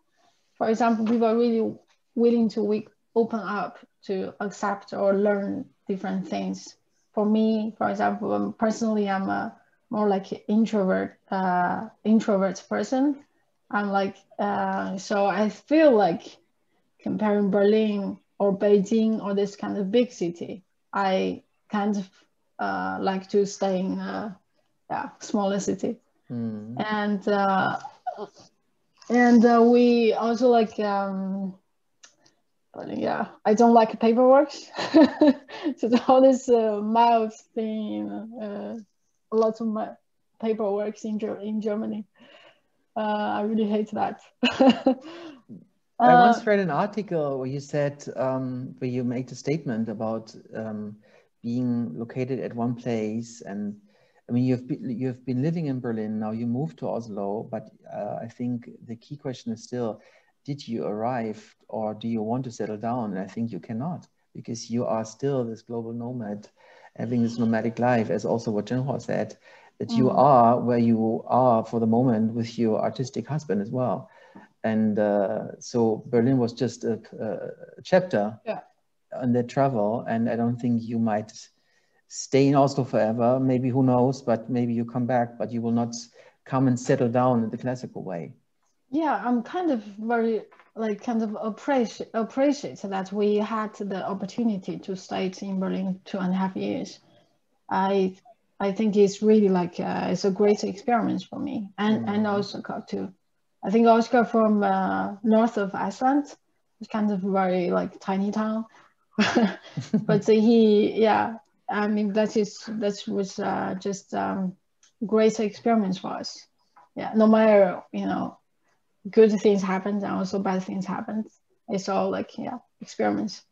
For example, people are really willing to open up to accept or learn different things. For me, for example, personally, I'm a more like introvert person. I'm like, so I feel like comparing Berlin or Beijing or this kind of big city, I kind of like to stay in a smaller city. And we also like, but yeah, I don't like paperwork. So all this miles thing, a lot of paperwork in Germany. I really hate that. I once read an article where you said, where you made a statement about being located at one place, and I mean, you've been living in Berlin, now you moved to Oslo, but I think the key question is still, did you arrive or do you want to settle down? And I think you cannot, because you are still this global nomad, having this nomadic life, as also what Zhenhua said, that you are where you are for the moment with your artistic husband as well. And so Berlin was just a chapter on that travel, and I don't think you might stay in Oslo forever. Maybe, who knows, but maybe you come back, but you will not come and settle down in the classical way. Yeah, I'm kind of very appreciate that we had the opportunity to stay in Berlin 2.5 years. I think it's really like it's a great experience for me, and also got to, I think Oscar from north of Iceland. It's kind of very like tiny town, but I mean that was just great experience for us. Yeah, no matter, you know, good things happen and also bad things happen. It's all like, yeah, experiments.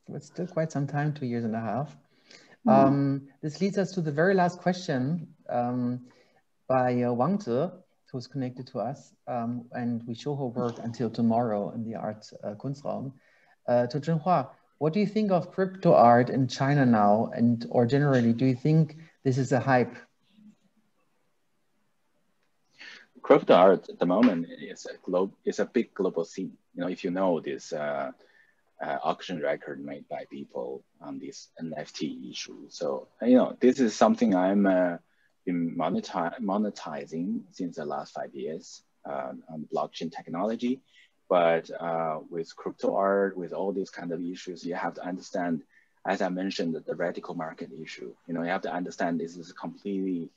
It's still quite some time, 2.5 years. This leads us to the very last question by Wang Zi, who's connected to us, and we show her work until tomorrow in the art Kunstraum. To Zhenhua, what do you think of crypto art in China now, and or generally, do you think this is a hype? Crypto art at the moment is a big global scene. You know, if you know this auction record made by people on this NFT issue. So, you know, this is something I'm been monetizing since the last 5 years on blockchain technology. But with crypto art, with all these kind of issues, you have to understand, as I mentioned, the radical market issue. You know, you have to understand this is a completely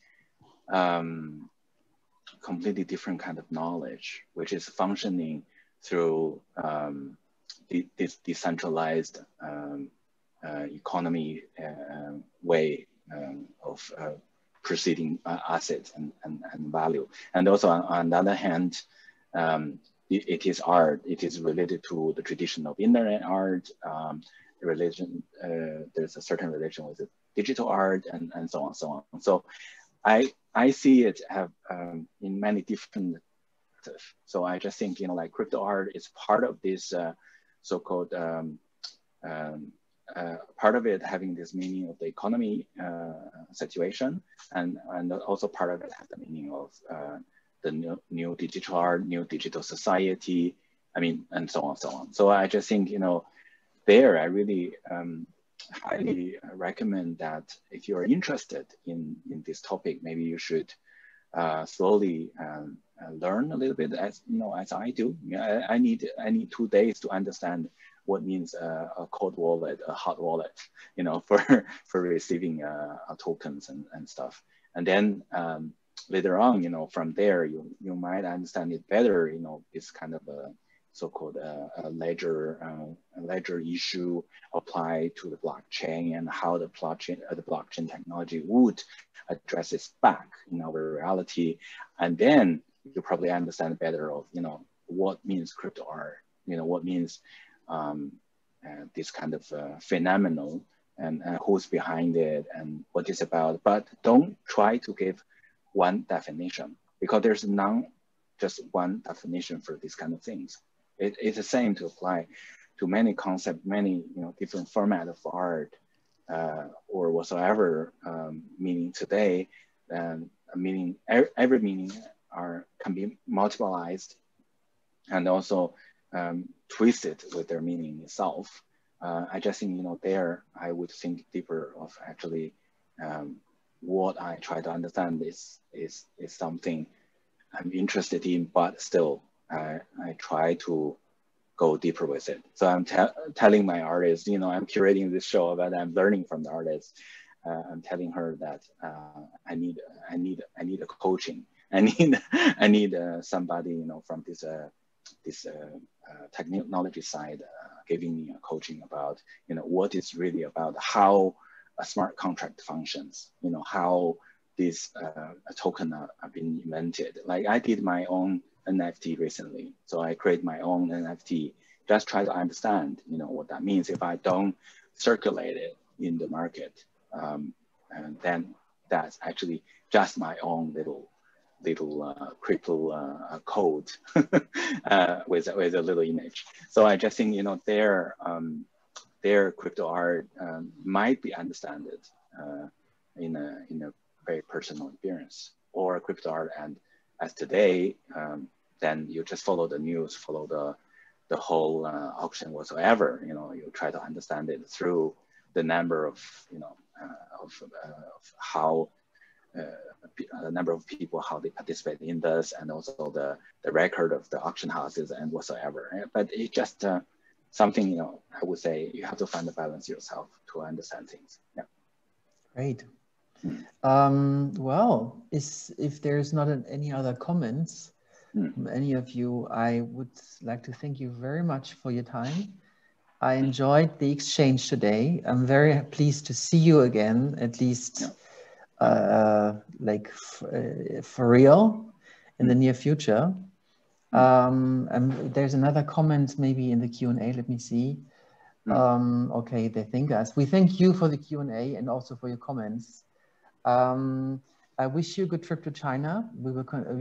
different kind of knowledge, which is functioning through this decentralized economy way of proceeding assets and value. And also on the other hand, it is art. It is related to the tradition of internet art. There's a certain relation with the digital art and so on, so on. So I see it have in many different. So I just think, you know, like crypto art is part of this so-called part of it having this meaning of the economy situation, and also part of it has the meaning of the new digital art, new digital society. I mean, and so on, so on. So I just think, you know, there I really highly recommend that if you're interested in this topic, maybe you should slowly learn a little bit, as you know, as I do. Yeah, I need 2 days to understand what means a cold wallet, a hot wallet, you know, for receiving tokens and stuff. And then later on, you know, from there you might understand it better. You know, it's kind of a so-called a ledger issue applied to the blockchain, and how the blockchain technology would address this back in our reality. And then you probably understand better of, you know, what means crypto art, you know, what means this kind of phenomenon, and who's behind it and what it's about. But don't try to give one definition, because there's just one definition for these kind of things. It's the same to apply to many concepts, many, you know, different format of art or whatsoever meaning today. Meaning, every meaning can be multiplied and also twisted with their meaning itself. I just think, you know, there I would think deeper of actually what I try to understand is something I'm interested in, but still I try to go deeper with it. So I'm telling my artist, you know, I'm curating this show, but I'm learning from the artist. I'm telling her that I need a coaching. I need somebody, you know, from this technology side giving me a coaching about, you know, what is really about how a smart contract functions, you know, how this token are being invented. Like I did my own NFT recently. So I create my own NFT, just try to understand, you know, what that means if I don't circulate it in the market. And then that's actually just my own little crypto code with a little image. So I just think, you know, their crypto art might be understood in a very personal experience, or crypto art. And as today, then you just follow the news, follow the whole auction whatsoever. You know, you try to understand it through the number of, you know, how the number of people, how they participate in this, and also the record of the auction houses and whatsoever. But it's just something, you know, I would say you have to find the balance yourself to understand things. Yeah. Great. Well, if there's not any other comments from any of you, I would like to thank you very much for your time. I enjoyed the exchange today. I'm very pleased to see you again, at least like for real in the near future. And there's another comment maybe in the Q&A. Let me see. Okay, they thank us. We thank you for the Q&A and also for your comments. I wish you a good trip to China. We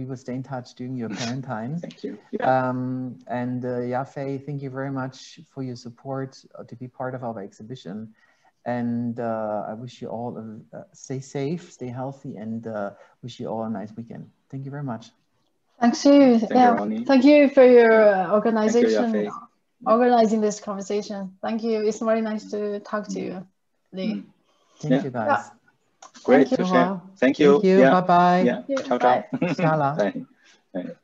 will stay in touch during your quarantine. Thank you. Yeah. And Yafei, thank you very much for your support to be part of our exhibition. And I wish you all stay safe, stay healthy, and wish you all a nice weekend. Thank you very much. Thanks you. Thank you for your organization, organizing this conversation. Thank you. It's very nice to talk to you, Lee. Thank you, guys. Yeah. Great to share. Thank you. Thank you. Bye-bye. Yeah. Ciao, ciao. Bye.